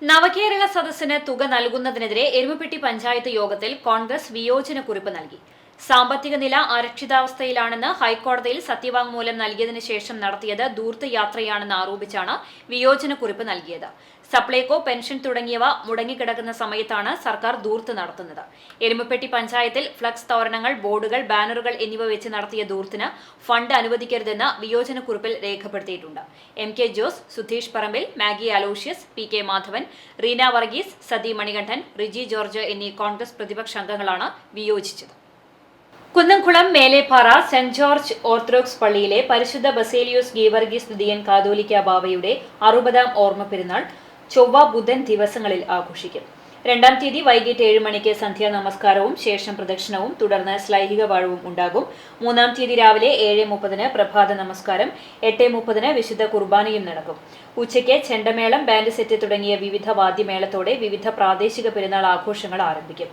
നവകേരള സദസ്സിന് തുക നൽകുന്നതിനെതിരെ എരുമപ്പെട്ടി പഞ്ചായത്ത് യോഗത്തിൽ കോൺഗ്രസ് വിയോജനക്കുറിപ്പ് നൽകി. സാമ്പത്തിക നില അരക്ഷിതാവസ്ഥയിലാണെന്ന് ഹൈക്കോടതിയിൽ സത്യവാങ്മൂലം നൽകിയതിനു ശേഷം നടത്തിയത് ധൂർത്ത് യാത്രയാണെന്ന് ആരോപിച്ചാണ് വിയോജനക്കുറിപ്പ് നൽകിയത്. സപ്ലൈകോ, പെൻഷൻ തുടങ്ങിയവ മുടങ്ങിക്കിടക്കുന്ന സമയത്താണ് സർക്കാർ ധൂർത്ത് നടത്തുന്നത്. എരുമപ്പെട്ടി പഞ്ചായത്തിൽ ഫ്ലക്സ് തോരണങ്ങൾ, ബോർഡുകൾ, ബാനറുകൾ എന്നിവ വെച്ച് നടത്തിയ ധൂർത്തിന് ഫണ്ട് അനുവദിക്കരുതെന്ന് വിയോജനക്കുറിപ്പിൽ രേഖപ്പെടുത്തിയിട്ടുണ്ട്. MK Jose, Sudheesh Parambil, Maggie Aloysius, PK Madhavan, Reena Varghese, Sathi Manikandan, Riji George എന്നീ കോൺഗ്രസ് പ്രതിപക്ഷ അംഗങ്ങളാണ് വിയോജിച്ചത്. Kunnamkulam Meleppara saint George orthodox പള്ളിയിലെ പരിശുദ്ധ ബസേലിയോസ് ഗീവർഗീസ് ദ്വിതീയൻ കാതോലിക്ക ബാവയുടെ 60ാം ഓർമ്മ പെരുന്നാൾ ചൊവ്വ, ബുധൻ ദിവസങ്ങളിൽ ആഘോഷിക്കും. 2ാം തീയതി വൈകിട്ട് 7 മണിക്ക് സന്ധ്യാ നമസ്കാരവും ശേഷം പ്രദക്ഷിണവും തുടർന്ന് ശ്ലൈഹിക വാഴവും ഉണ്ടാകും. 3ാം തീയതി രാവിലെ 7:30 പ്രഭാത നമസ്കാരം, 8:30 വിശുദ്ധ കുർബാനയും നടക്കും. ഉച്ചയ്ക്ക് ചെണ്ടമേളം, ബാൻഡ് സെറ്റ് തുടങ്ങിയ വിവിധ വാദ്യമേളത്തോടെ വിവിധ പ്രാദേശിക പെരുന്നാൾ ആഘോഷങ്ങൾ ആരംഭിക്കും.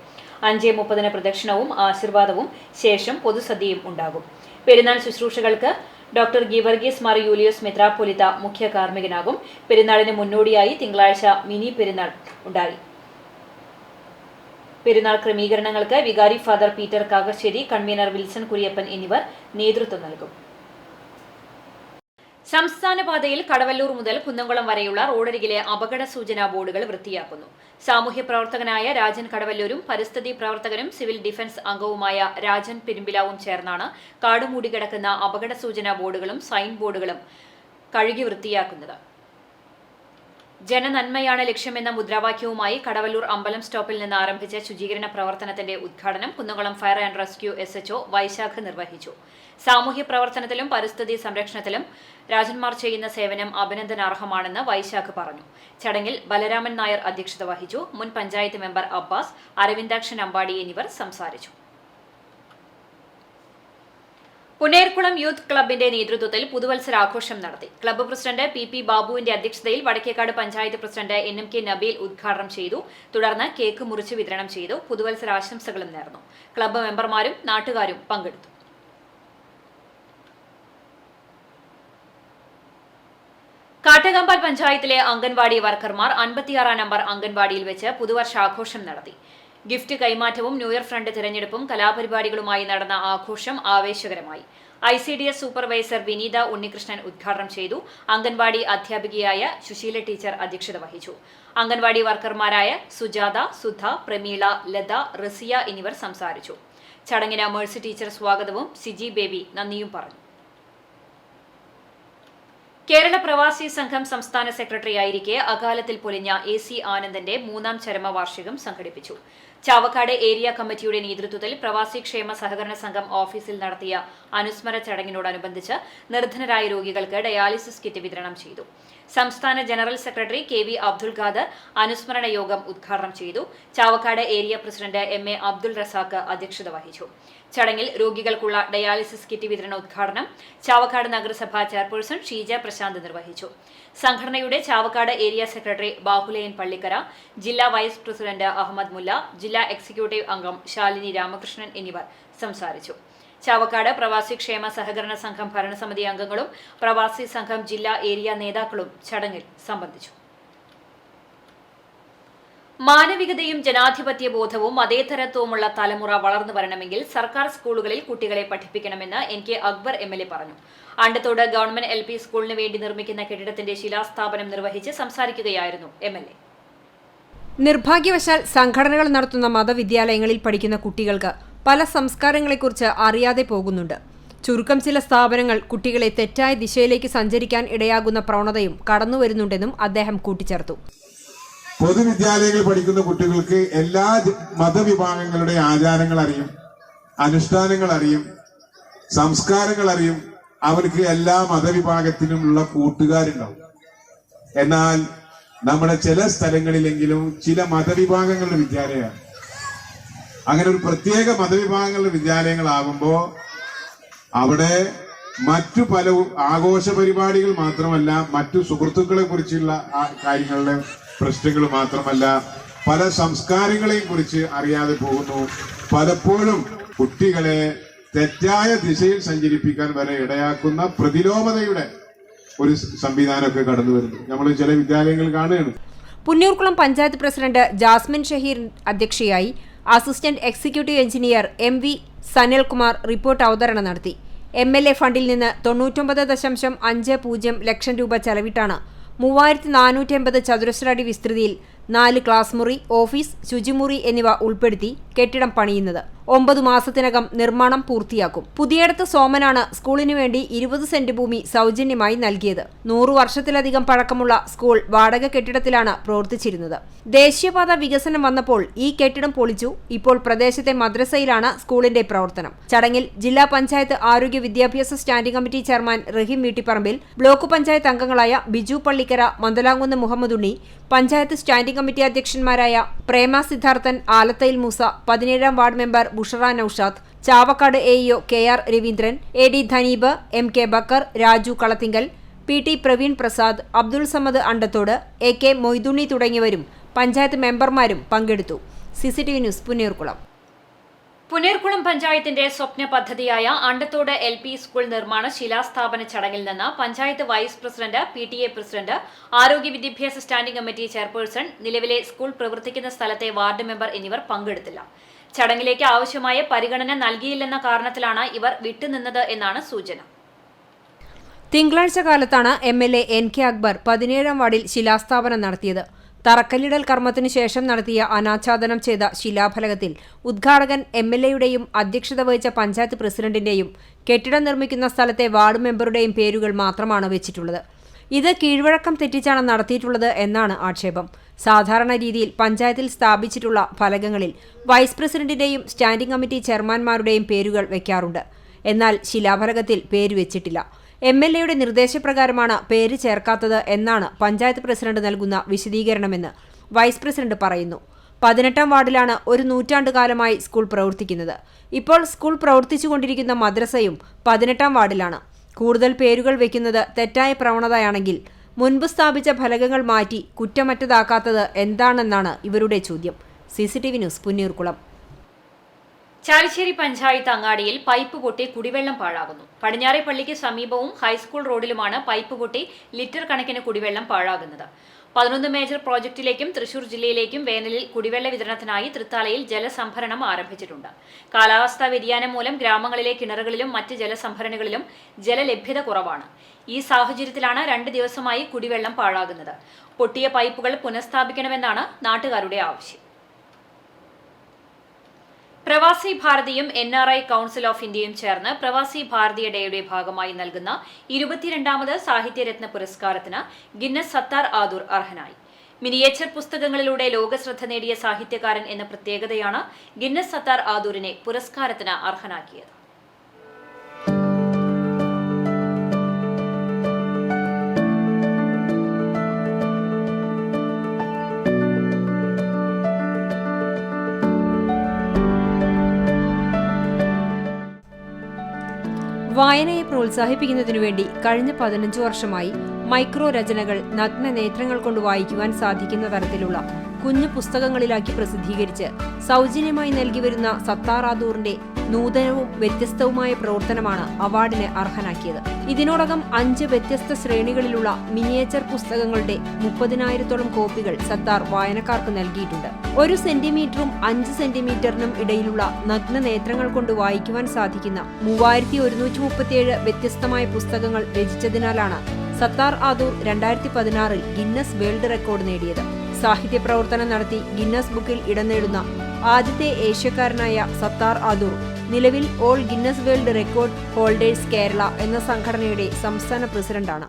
5:30 പ്രദക്ഷിണവും ആശീർവാദവും ശേഷം പൊതുസദ്യയും ഉണ്ടാകും. പെരുന്നാൾ ശുശ്രൂഷകൾക്ക് ഡോക്ടർ ഗീവർഗീസ് മാർ യൂലിയോസ് മെത്രാപ്പൊലിത്ത മുഖ്യ കാർമ്മികനാകും. പെരുന്നാളിന് മുന്നോടിയായി തിങ്കളാഴ്ച മിനി പെരുന്നാൾ ഉണ്ടായി. പെരുന്നാൾ ക്രമീകരണങ്ങൾക്ക് വികാരി father Peter Kakassery, convener Wilson Kuriappan എന്നിവർ നേതൃത്വം നൽകും. സംസ്ഥാന പാതയിൽ കടവല്ലൂർ മുതൽ കുന്നംകുളം വരെയുള്ള റോഡരികിലെ അപകട സൂചനാ ബോർഡുകൾ വൃത്തിയാക്കുന്നു. സാമൂഹ്യ പ്രവർത്തകനായ രാജൻ കടവല്ലൂരും പരിസ്ഥിതി പ്രവർത്തകനും സിവിൽ ഡിഫൻസ് അംഗവുമായ രാജൻ പെരുമ്പിലാവും ചേർന്നാണ് കാടുമൂടി കിടക്കുന്ന അപകട സൂചനാ ബോർഡുകളും സൈൻ ബോർഡുകളും കഴുകി വൃത്തിയാക്കുന്നത്. ജനനന്മയാണ് ലക്ഷ്യമെന്ന മുദ്രാവാക്യവുമായി കടവല്ലൂർ അമ്പലം സ്റ്റോപ്പിൽ നിന്ന് ആരംഭിച്ച ശുചീകരണ പ്രവർത്തനത്തിന്റെ ഉദ്ഘാടനം Kunnamkulam fire and rescue SHO Vaishakh നിർവഹിച്ചു. സാമൂഹ്യ പ്രവർത്തനത്തിലും പരിസ്ഥിതി സംരക്ഷണത്തിലും രാജന്മാർ ചെയ്യുന്ന സേവനം അഭിനന്ദനാർഹമാണെന്ന് വൈശാഖ് പറഞ്ഞു. ചടങ്ങിൽ ബലരാമൻ നായർ അധ്യക്ഷത വഹിച്ചു. മുൻ പഞ്ചായത്ത് മെമ്പർ അബ്ബാസ്, അരവിന്ദാക്ഷൻ അമ്പാടി എന്നിവർ സംസാരിച്ചു. പുന്നേർകുളം യൂത്ത് ക്ലബിന്റെ നേതൃത്വത്തിൽ പുതുവത്സരാഘോഷം നടത്തി. ക്ലബ്ബ് പ്രസിഡന്റ് PP ബാബുവിന്റെ അധ്യക്ഷതയിൽ വടക്കേക്കാട് പഞ്ചായത്ത് പ്രസിഡന്റ് NMK നബീൽ ഉദ്ഘാടനം ചെയ്തു. തുടർന്ന് കേക്ക് മുറിച്ച് വിതരണം ചെയ്തു. പുതുവത്സരാശംസകളും നേർന്നു. ക്ലബ്ബ് മെമ്പർമാരും നാട്ടുകാരും പങ്കെടുത്തു. കാട്ടകമ്പാൽ പഞ്ചായത്തിലെ അംഗൻവാടി വർക്കർമാർ 56 നമ്പർ അംഗൻവാടിയിൽ വെച്ച് പുതുവർഷാഘോഷം നടത്തി. ഗിഫ്റ്റ് കൈമാറ്റവും ന്യൂ ഇയർ ഫ്രണ്ട് തിരഞ്ഞെടുപ്പും കലാപരിപാടികളുമായി നടന്ന ആഘോഷം ആവേശകരമായി. ICDS സൂപ്പർവൈസർ വിനീത ഉണ്ണികൃഷ്ണൻ ഉദ്ഘാടനം ചെയ്തു. അംഗൻവാടി അധ്യാപികയായ സുശീല ടീച്ചർ അധ്യക്ഷത വഹിച്ചു. അംഗൻവാടി വർക്കർമാരായ സുജാത, സുധ, പ്രമീള, ലത, റസിയ എന്നിവർ സംസാരിച്ചു. ചടങ്ങിന് മേഴ്സി ടീച്ചർ സ്വാഗതവും സിജി ബേബി നന്ദിയും പറഞ്ഞു. കേരള പ്രവാസി സംഘം സംസ്ഥാന സെക്രട്ടറിയായിരിക്കെ അകാലത്തിൽ പൊലിഞ്ഞ AC ആനന്ദന്റെ 3ാം ചരമവാർഷികം സംഘടിപ്പിച്ചു. ചാവക്കാട് ഏരിയ കമ്മിറ്റിയുടെ നേതൃത്വത്തിൽ പ്രവാസി ക്ഷേമ സഹകരണ സംഘം ഓഫീസിൽ നടത്തിയ അനുസ്മര ചടങ്ങിനോടനുബന്ധിച്ച് നിർധനരായ രോഗികൾക്ക് ഡയാലിസിസ് കിറ്റ് വിതരണം ചെയ്തു. സംസ്ഥാന general secretary KV Abdul Khader അനുസ്മരണ യോഗം ഉദ്ഘാടനം ചെയ്തു. Chavakkad area president MA Abdul Razak അധ്യക്ഷത വഹിച്ചു. ചടങ്ങിൽ രോഗികൾക്കുള്ള ഡയാലിസിസ് കിറ്റ് വിതരണ ഉദ്ഘാടനം ചാവക്കാട് നഗരസഭാ ചെയർപേഴ്സൺ ഷീജ പ്രശാന്ത് നിർവഹിച്ചു. സംഘടനയുടെ ചാവക്കാട് ഏരിയ സെക്രട്ടറി ബാഹുലയൻ പള്ളിക്കര, ജില്ലാ വൈസ് പ്രസിഡന്റ് അഹമ്മദ് മുല്ല, ജില്ലാ എക്സിക്യൂട്ടീവ് അംഗം ശാലിനി രാമകൃഷ്ണൻ എന്നിവർ സംസാരിച്ചു. ചാവക്കാട് പ്രവാസി ക്ഷേമ സഹകരണ സംഘം ഭരണസമിതി അംഗങ്ങളും പ്രവാസി സംഘം ജില്ലാ ഏരിയ നേതാക്കളും ചടങ്ങിൽ സംബന്ധിച്ചു. മാനവികതയും ജനാധിപത്യ ബോധവും മതേതരത്വവുമുള്ള തലമുറ വളർന്നു വരണമെങ്കിൽ സർക്കാർ സ്കൂളുകളിൽ കുട്ടികളെ പഠിപ്പിക്കണമെന്ന് NK അക്ബർ MLA പറഞ്ഞു. അണ്ടത്തോട് ഗവൺമെന്റ് LP സ്കൂളിന് വേണ്ടി നിർമ്മിക്കുന്ന കെട്ടിടത്തിന്റെ ശിലാസ്ഥാപനം നിർവഹിച്ച് സംസാരിക്കുകയായിരുന്നു MLA. നിർഭാഗ്യവശാൽ സംഘടനകൾ നടത്തുന്ന മതവിദ്യാലയങ്ങളിൽ പഠിക്കുന്ന കുട്ടികൾക്ക് പല സംസ്കാരങ്ങളെക്കുറിച്ച് അറിയാതെ പോകുന്നുണ്ട്. ചുരുക്കം ചില സ്ഥാപനങ്ങൾ കുട്ടികളെ തെറ്റായ ദിശയിലേക്ക് സഞ്ചരിക്കാൻ ഇടയാകുന്ന പ്രവണതയും കടന്നുവരുന്നുണ്ടെന്നും അദ്ദേഹം കൂട്ടിച്ചേർത്തു. പൊതുവിദ്യാലയങ്ങളിൽ പഠിക്കുന്ന കുട്ടികൾക്ക് എല്ലാ മതവിഭാഗങ്ങളുടെ ആചാരങ്ങൾ അറിയും, അനുഷ്ഠാനങ്ങൾ അറിയും, സംസ്കാരങ്ങൾ അറിയും. അവർക്ക് എല്ലാ മതവിഭാഗത്തിനുമുള്ള കൂട്ടുകാരുണ്ടാവും. എന്നാൽ നമ്മുടെ ചില സ്ഥലങ്ങളിലെങ്കിലും ചില മതവിഭാഗങ്ങളുടെ വിദ്യാലയമാണ്. അങ്ങനെ ഒരു പ്രത്യേക മതവിഭാഗങ്ങളുടെ വിദ്യാലയങ്ങളാകുമ്പോൾ അവിടെ മറ്റു പല ആഘോഷ പരിപാടികൾ മാത്രമല്ല, മറ്റു സുഹൃത്തുക്കളെ കുറിച്ചുള്ള കാര്യങ്ങളുടെ പ്രശ്നങ്ങൾ മാത്രമല്ല, പല സംസ്കാരങ്ങളെയും കുറിച്ച് അറിയാതെ പോകുന്നു. പലപ്പോഴും കുട്ടികളെ തെറ്റായ ദിശയിൽ സഞ്ചരിപ്പിക്കാൻ വരെ ഇടയാക്കുന്ന പ്രതിലോമതയുടെ ഒരു സംവിധാനമൊക്കെ കടന്നു വരുന്നു. നമ്മൾ ചില വിദ്യാലയങ്ങൾ കാണുകയാണ്. പുന്നൂർകുളം പഞ്ചായത്ത് പ്രസിഡന്റ് ജാസ്മിൻ ഷഹീർ അധ്യക്ഷയായി. Assistant executive engineer MV Sanilkumar report അവതരണം നടത്തി. MLA ഫണ്ടിൽ നിന്ന് 99.50 ലക്ഷം രൂപ ചെലവിട്ടാണ് 3450 ചതുരശ്ര അടി വിസ്തൃതിയിൽ 4 ക്ലാസ് മുറി, ഓഫീസ്, ശുചിമുറി എന്നിവ ഉൾപ്പെടുത്തി കെട്ടിടം പണിയുന്നത്. 9 മാസത്തിനകം നിർമ്മാണം പൂർത്തിയാക്കും. പുതിയടത്ത് സോമനാണ് സ്കൂളിനു വേണ്ടി 20 സെന്റ് ഭൂമി സൗജന്യമായി നൽകിയത്. 100 വർഷത്തിലധികം പഴക്കമുള്ള സ്കൂൾ വാടക കെട്ടിടത്തിലാണ് പ്രവർത്തിച്ചിരുന്നത്. ദേശീയപാത വികസനം വന്നപ്പോൾ ഈ കെട്ടിടം പൊളിച്ചു. ഇപ്പോൾ പ്രദേശത്തെ മദ്രസയിലാണ് സ്കൂളിന്റെ പ്രവർത്തനം. ചടങ്ങിൽ ജില്ലാ പഞ്ചായത്ത് ആരോഗ്യ വിദ്യാഭ്യാസ standing committee chairman Raheem Veettiparambil, block panchayat അംഗങ്ങളായ ബിജു പള്ളിക്കര, മന്ദലാംകുന്ന് മുഹമ്മദ് ഉണ്ണി, പഞ്ചായത്ത് സ്റ്റാൻഡിംഗ് കമ്മിറ്റി അധ്യക്ഷന്മാരായ പ്രേമ സിദ്ധാർത്ഥൻ, ആലത്തയിൽ മൂസ, 17ാം ward member Bushara Noushad, Chavakkad AEO KR Raveendran, AD Dhaneeb, MK Bakkar, Raju Kalathingal, PT Praveen Prasad, Abdul Samad Andathode, AK Moidunni തുടങ്ങിയവരും പഞ്ചായത്ത് മെമ്പർമാരും പങ്കെടുത്തു. CCTV news Punnayurkulam. പുന്നയൂർകുളം പഞ്ചായത്തിന്റെ സ്വപ്ന പദ്ധതിയായ അണ്ടത്തോട് LP സ്കൂൾ നിർമ്മാണ ശിലാസ്ഥാപന ചടങ്ങിൽ നിന്ന് panchayat vice president, PTA president, ആരോഗ്യ വിദ്യാഭ്യാസ സ്റ്റാൻഡിംഗ് കമ്മിറ്റി ചെയർപേഴ്സൺ, നിലവിലെ സ്കൂൾ പ്രവർത്തിക്കുന്ന സ്ഥലത്തെ വാർഡ് മെമ്പർ എന്നിവർ പങ്കെടുത്തില്ല. ചടങ്ങിലേക്ക് ആവശ്യമായ പരിഗണന നൽകിയില്ലെന്ന കാരണത്തിലാണ് ഇവർ വിട്ടുനിന്നത് എന്നാണ് സൂചന. തിങ്കളാഴ്ച കാലത്താണ് MLA NK അക്ബർ 17ാം വാർഡിൽ ശിലാസ്ഥാപനം നടത്തിയത്. തറക്കല്ലിടൽ കർമ്മത്തിനു ശേഷം നടത്തിയ അനാച്ഛാദനം ചെയ്ത ശിലാഫലകത്തിൽ ഉദ്ഘാടകൻ MLAയുടെയും അധ്യക്ഷത വഹിച്ച പഞ്ചായത്ത് പ്രസിഡന്റിന്റെയും കെട്ടിടം നിർമ്മിക്കുന്ന സ്ഥലത്തെ വാർഡ് മെമ്പറുടെയും പേരുകൾ മാത്രമാണ് വെച്ചിട്ടുള്ളത്. ഇത് കീഴ്വഴക്കം തെറ്റിച്ചാണ് നടത്തിയിട്ടുള്ളത് എന്നാണ് ആക്ഷേപം. സാധാരണ രീതിയിൽ പഞ്ചായത്തിൽ സ്ഥാപിച്ചിട്ടുള്ള ഫലകങ്ങളിൽ വൈസ് പ്രസിഡന്റിന്റെയും സ്റ്റാൻഡിംഗ് കമ്മിറ്റി ചെയർമാൻമാരുടെയും പേരുകൾ വയ്ക്കാറുണ്ട്. എന്നാൽ ശിലാഫലകത്തിൽ പേര് വെച്ചിട്ടില്ല. MLAയുടെ നിർദ്ദേശപ്രകാരമാണ് പേര് ചേർക്കാത്തത് എന്നാണ് പഞ്ചായത്ത് പ്രസിഡന്റ് നൽകുന്ന വിശദീകരണമെന്ന് വൈസ് പ്രസിഡന്റ് പറയുന്നു. 18ാം വാർഡിലാണ് ഒരു നൂറ്റാണ്ടുകാലമായി സ്കൂൾ പ്രവർത്തിക്കുന്നത്. ഇപ്പോൾ സ്കൂൾ പ്രവർത്തിച്ചുകൊണ്ടിരിക്കുന്ന മദ്രസയും 18ാം വാർഡിലാണ്. കൂടുതൽ പേരുകൾ വയ്ക്കുന്നത് തെറ്റായ പ്രവണതയാണെങ്കിൽ മുൻപ് സ്ഥാപിച്ച ഫലകങ്ങൾ മാറ്റി കുറ്റമറ്റതാക്കാത്തത് എന്താണെന്നാണ് ഇവരുടെ ചോദ്യം. CCTV news Punnayurkulam. ചാലിശ്ശേരി പഞ്ചായത്ത് അങ്ങാടിയിൽ പൈപ്പ് പൊട്ടി കുടിവെള്ളം പാഴാകുന്നു. പടിഞ്ഞാറെ പള്ളിക്ക് സമീപവും ഹൈസ്കൂൾ റോഡിലുമാണ് പൈപ്പ് പൊട്ടി ലിറ്റർ കണക്കിന് കുടിവെള്ളം പാഴാകുന്നത്. 11 മേജർ പ്രോജക്റ്റിലേക്കും തൃശൂർ ജില്ലയിലേക്കും വേനലിൽ കുടിവെള്ള വിതരണത്തിനായി തൃത്താലയിൽ ജലസംഭരണം ആരംഭിച്ചിട്ടുണ്ട്. കാലാവസ്ഥാ വ്യതിയാനം മൂലം ഗ്രാമങ്ങളിലെ കിണറുകളിലും മറ്റ് ജലസംഭരണികളിലും ജലലഭ്യത കുറവാണ്. ഈ സാഹചര്യത്തിലാണ് 2 ദിവസമായി കുടിവെള്ളം പാഴാകുന്നത്. പൊട്ടിയ പൈപ്പുകൾ പുനഃസ്ഥാപിക്കണമെന്നാണ് നാട്ടുകാരുടെ ആവശ്യം. പ്രവാസി ഭാരതിയും NRI കൗൺസിൽ ഓഫ് ഇന്ത്യയും ചേർന്ന് പ്രവാസി ഭാരതീയ ഡേയുടെ ഭാഗമായി നൽകുന്ന 22ാമത് സാഹിത്യരത്ന പുരസ്കാരത്തിന് ഗിന്നസ് സത്താർ ആദൂർ അർഹനായി. മിനിയേച്ചർ പുസ്തകങ്ങളിലൂടെ ലോകശ്രദ്ധ നേടിയ സാഹിത്യകാരൻ എന്ന പ്രത്യേകതയാണ് ഗിന്നസ് സത്താർ ആദൂരിനെ പുരസ്കാരത്തിന് അർഹനാക്കിയത്. വായനയെ പ്രോത്സാഹിപ്പിക്കുന്നതിനുവേണ്ടി കഴിഞ്ഞ 15 വർഷമായി മൈക്രോ രചനകൾ നഗ്ന നേത്രങ്ങൾ കൊണ്ട് വായിക്കുവാൻ സാധിക്കുന്ന തരത്തിലുള്ള കുഞ്ഞു പുസ്തകങ്ങളിലാക്കി പ്രസിദ്ധീകരിച്ച് സൗജന്യമായി നൽകിവരുന്ന സത്താർ ആദൂറിന്റെ നൂതനവും വ്യത്യസ്തവുമായ പ്രവർത്തനമാണ് അവാർഡിന് അർഹനാക്കിയത്. ഇതിനോടകം 5 വ്യത്യസ്ത ശ്രേണികളിലുള്ള മിനിയേച്ചർ പുസ്തകങ്ങളുടെ 30,000-ഓളം കോപ്പികൾ സത്താർ വായനക്കാർക്ക് നൽകിയിട്ടുണ്ട്. 1 സെന്റിമീറ്ററും 5 സെന്റിമീറ്ററിനും ഇടയിലുള്ള നഗ്ന നേത്രങ്ങൾ കൊണ്ട് വായിക്കുവാൻ സാധിക്കുന്ന 3137 വ്യത്യസ്തമായ പുസ്തകങ്ങൾ രചിച്ചതിനാലാണ് സത്താർ ആദൂർ 2016-ൽ ഗിന്നസ് വേൾഡ് റെക്കോർഡ് നേടിയത്. സാഹിത്യ പ്രവർത്തനം നടത്തി ഗിന്നസ് ബുക്കിൽ ഇടം നേടുന്ന ആദ്യത്തെ ഏഷ്യക്കാരനായ സത്താർ ആദൂർ നിലവിൽ all Guinness world record holders Kerala എന്ന സംഘടനയുടെ സംസ്ഥാന പ്രസിഡന്റാണ്.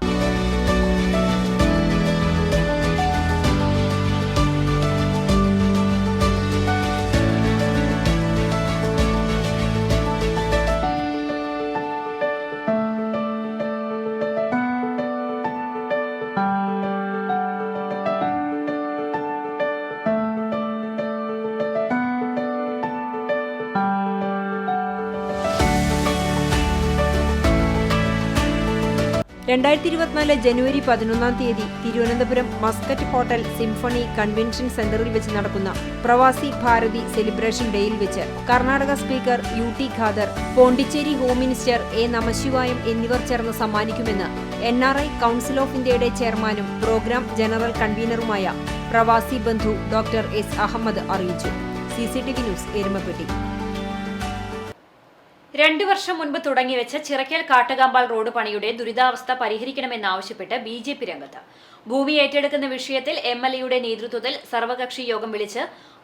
ജനുവരി 11 തീയതി Thiruvananthapuram Muscat hotel symphony convention സെന്ററിൽ വെച്ച് നടക്കുന്ന പ്രവാസി ഭാരതി സെലിബ്രേഷൻ ഡേയിൽ വെച്ച് Karnataka speaker UT Khader, Pondicherry home minister A. Namasivayam എന്നിവർ ചേർന്ന് സമ്മാനിക്കുമെന്ന് NRI കൗൺസിൽ ഓഫ് ഇന്ത്യയുടെ ചെയർമാനും പ്രോഗ്രാം ജനറൽ കൺവീനറുമായ പ്രവാസി ബന്ധു ഡോക്ടർ S. അഹമ്മദ് അറിയിച്ചു. CCTV news, Erumapetty. 2 വർഷം മുൻപ് തുടങ്ങിവെച്ച ചിറക്കൽ കാട്ടുകാമ്പാൽ റോഡ് പണിയുടെ ദുരിതാവസ്ഥ പരിഹരിക്കണമെന്നാവശ്യപ്പെട്ട് BJP രംഗത്ത്. ഭൂമി ഏറ്റെടുക്കുന്ന വിഷയത്തിൽ MLAയുടെ നേതൃത്വത്തിൽ സർവകക്ഷി യോഗം വിളിച്ച്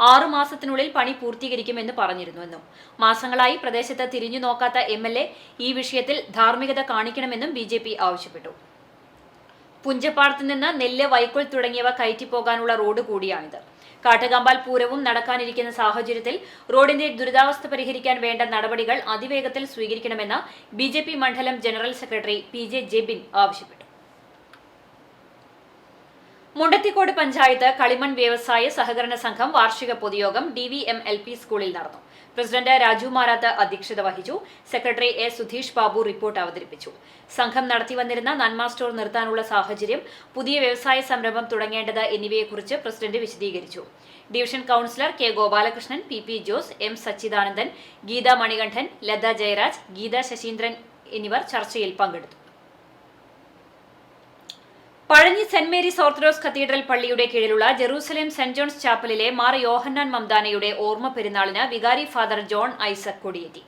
6 മാസത്തിനുള്ളിൽ പണി പൂർത്തീകരിക്കുമെന്ന് പറഞ്ഞിരുന്നുവെന്നും മാസങ്ങളായി പ്രദേശത്ത് തിരിഞ്ഞു നോക്കാത്ത MLA ഈ വിഷയത്തിൽ ധാർമ്മികത കാണിക്കണമെന്നും BJP ആവശ്യപ്പെട്ടു. പുഞ്ചപ്പാടത്ത് നിന്ന് നെല്ല്, വൈക്കോൽ തുടങ്ങിയവ കയറ്റിപ്പോകാനുള്ള റോഡ് കൂടിയാണിത്. കാട്ടുകാമ്പാൽ പൂരവും നടക്കാനിരിക്കുന്ന സാഹചര്യത്തിൽ റോഡിന്റെ ദുരിതാവസ്ഥ പരിഹരിക്കാൻ വേണ്ട നടപടികൾ അതിവേഗത്തിൽ സ്വീകരിക്കണമെന്ന് BJP മണ്ഡലം ജനറൽ സെക്രട്ടറി PJ ജെബിൻ ആവശ്യപ്പെട്ടു. മുണ്ടത്തിക്കോട് പഞ്ചായത്ത് കളിമൺ വ്യവസായ സഹകരണ സംഘം വാർഷിക പൊതുയോഗം DVM LP സ്കൂളിൽ നടന്നു. പ്രസിഡന്റ് രാജു മാരാത്ത് അധ്യക്ഷത വഹിച്ചു. Secretary A. Sudheesh Babu report അവതരിപ്പിച്ചു. സംഘം നടത്തിവന്നിരുന്ന നന്മ സ്റ്റോർ നിർത്താനുള്ള സാഹചര്യം, പുതിയ വ്യവസായ സംരംഭം തുടങ്ങേണ്ടത് എന്നിവയെക്കുറിച്ച് പ്രസിഡന്റ് വിശദീകരിച്ചു. Division councillor K. Gopalakrishnan, PP Jose, M. Sachidanandan, Geetha Manikandan, Latha Jayaraj, Geetha Sasheendran എന്നിവർ ചർച്ചയിൽ പങ്കെടുത്തു. Pazhanji saint Mary's orthodox cathedral പള്ളിയുടെ കീഴിലുള്ള ജെറൂസലേം സെന്റ് ജോൺസ് ചാപ്പലിലെ മാർ യോഹന്നാൻ മംദാനയുടെ ഓർമ്മ പെരുന്നാളിന് വികാരി ഫാദർ ജോൺ ഐസക് കൊടിയേറ്റി.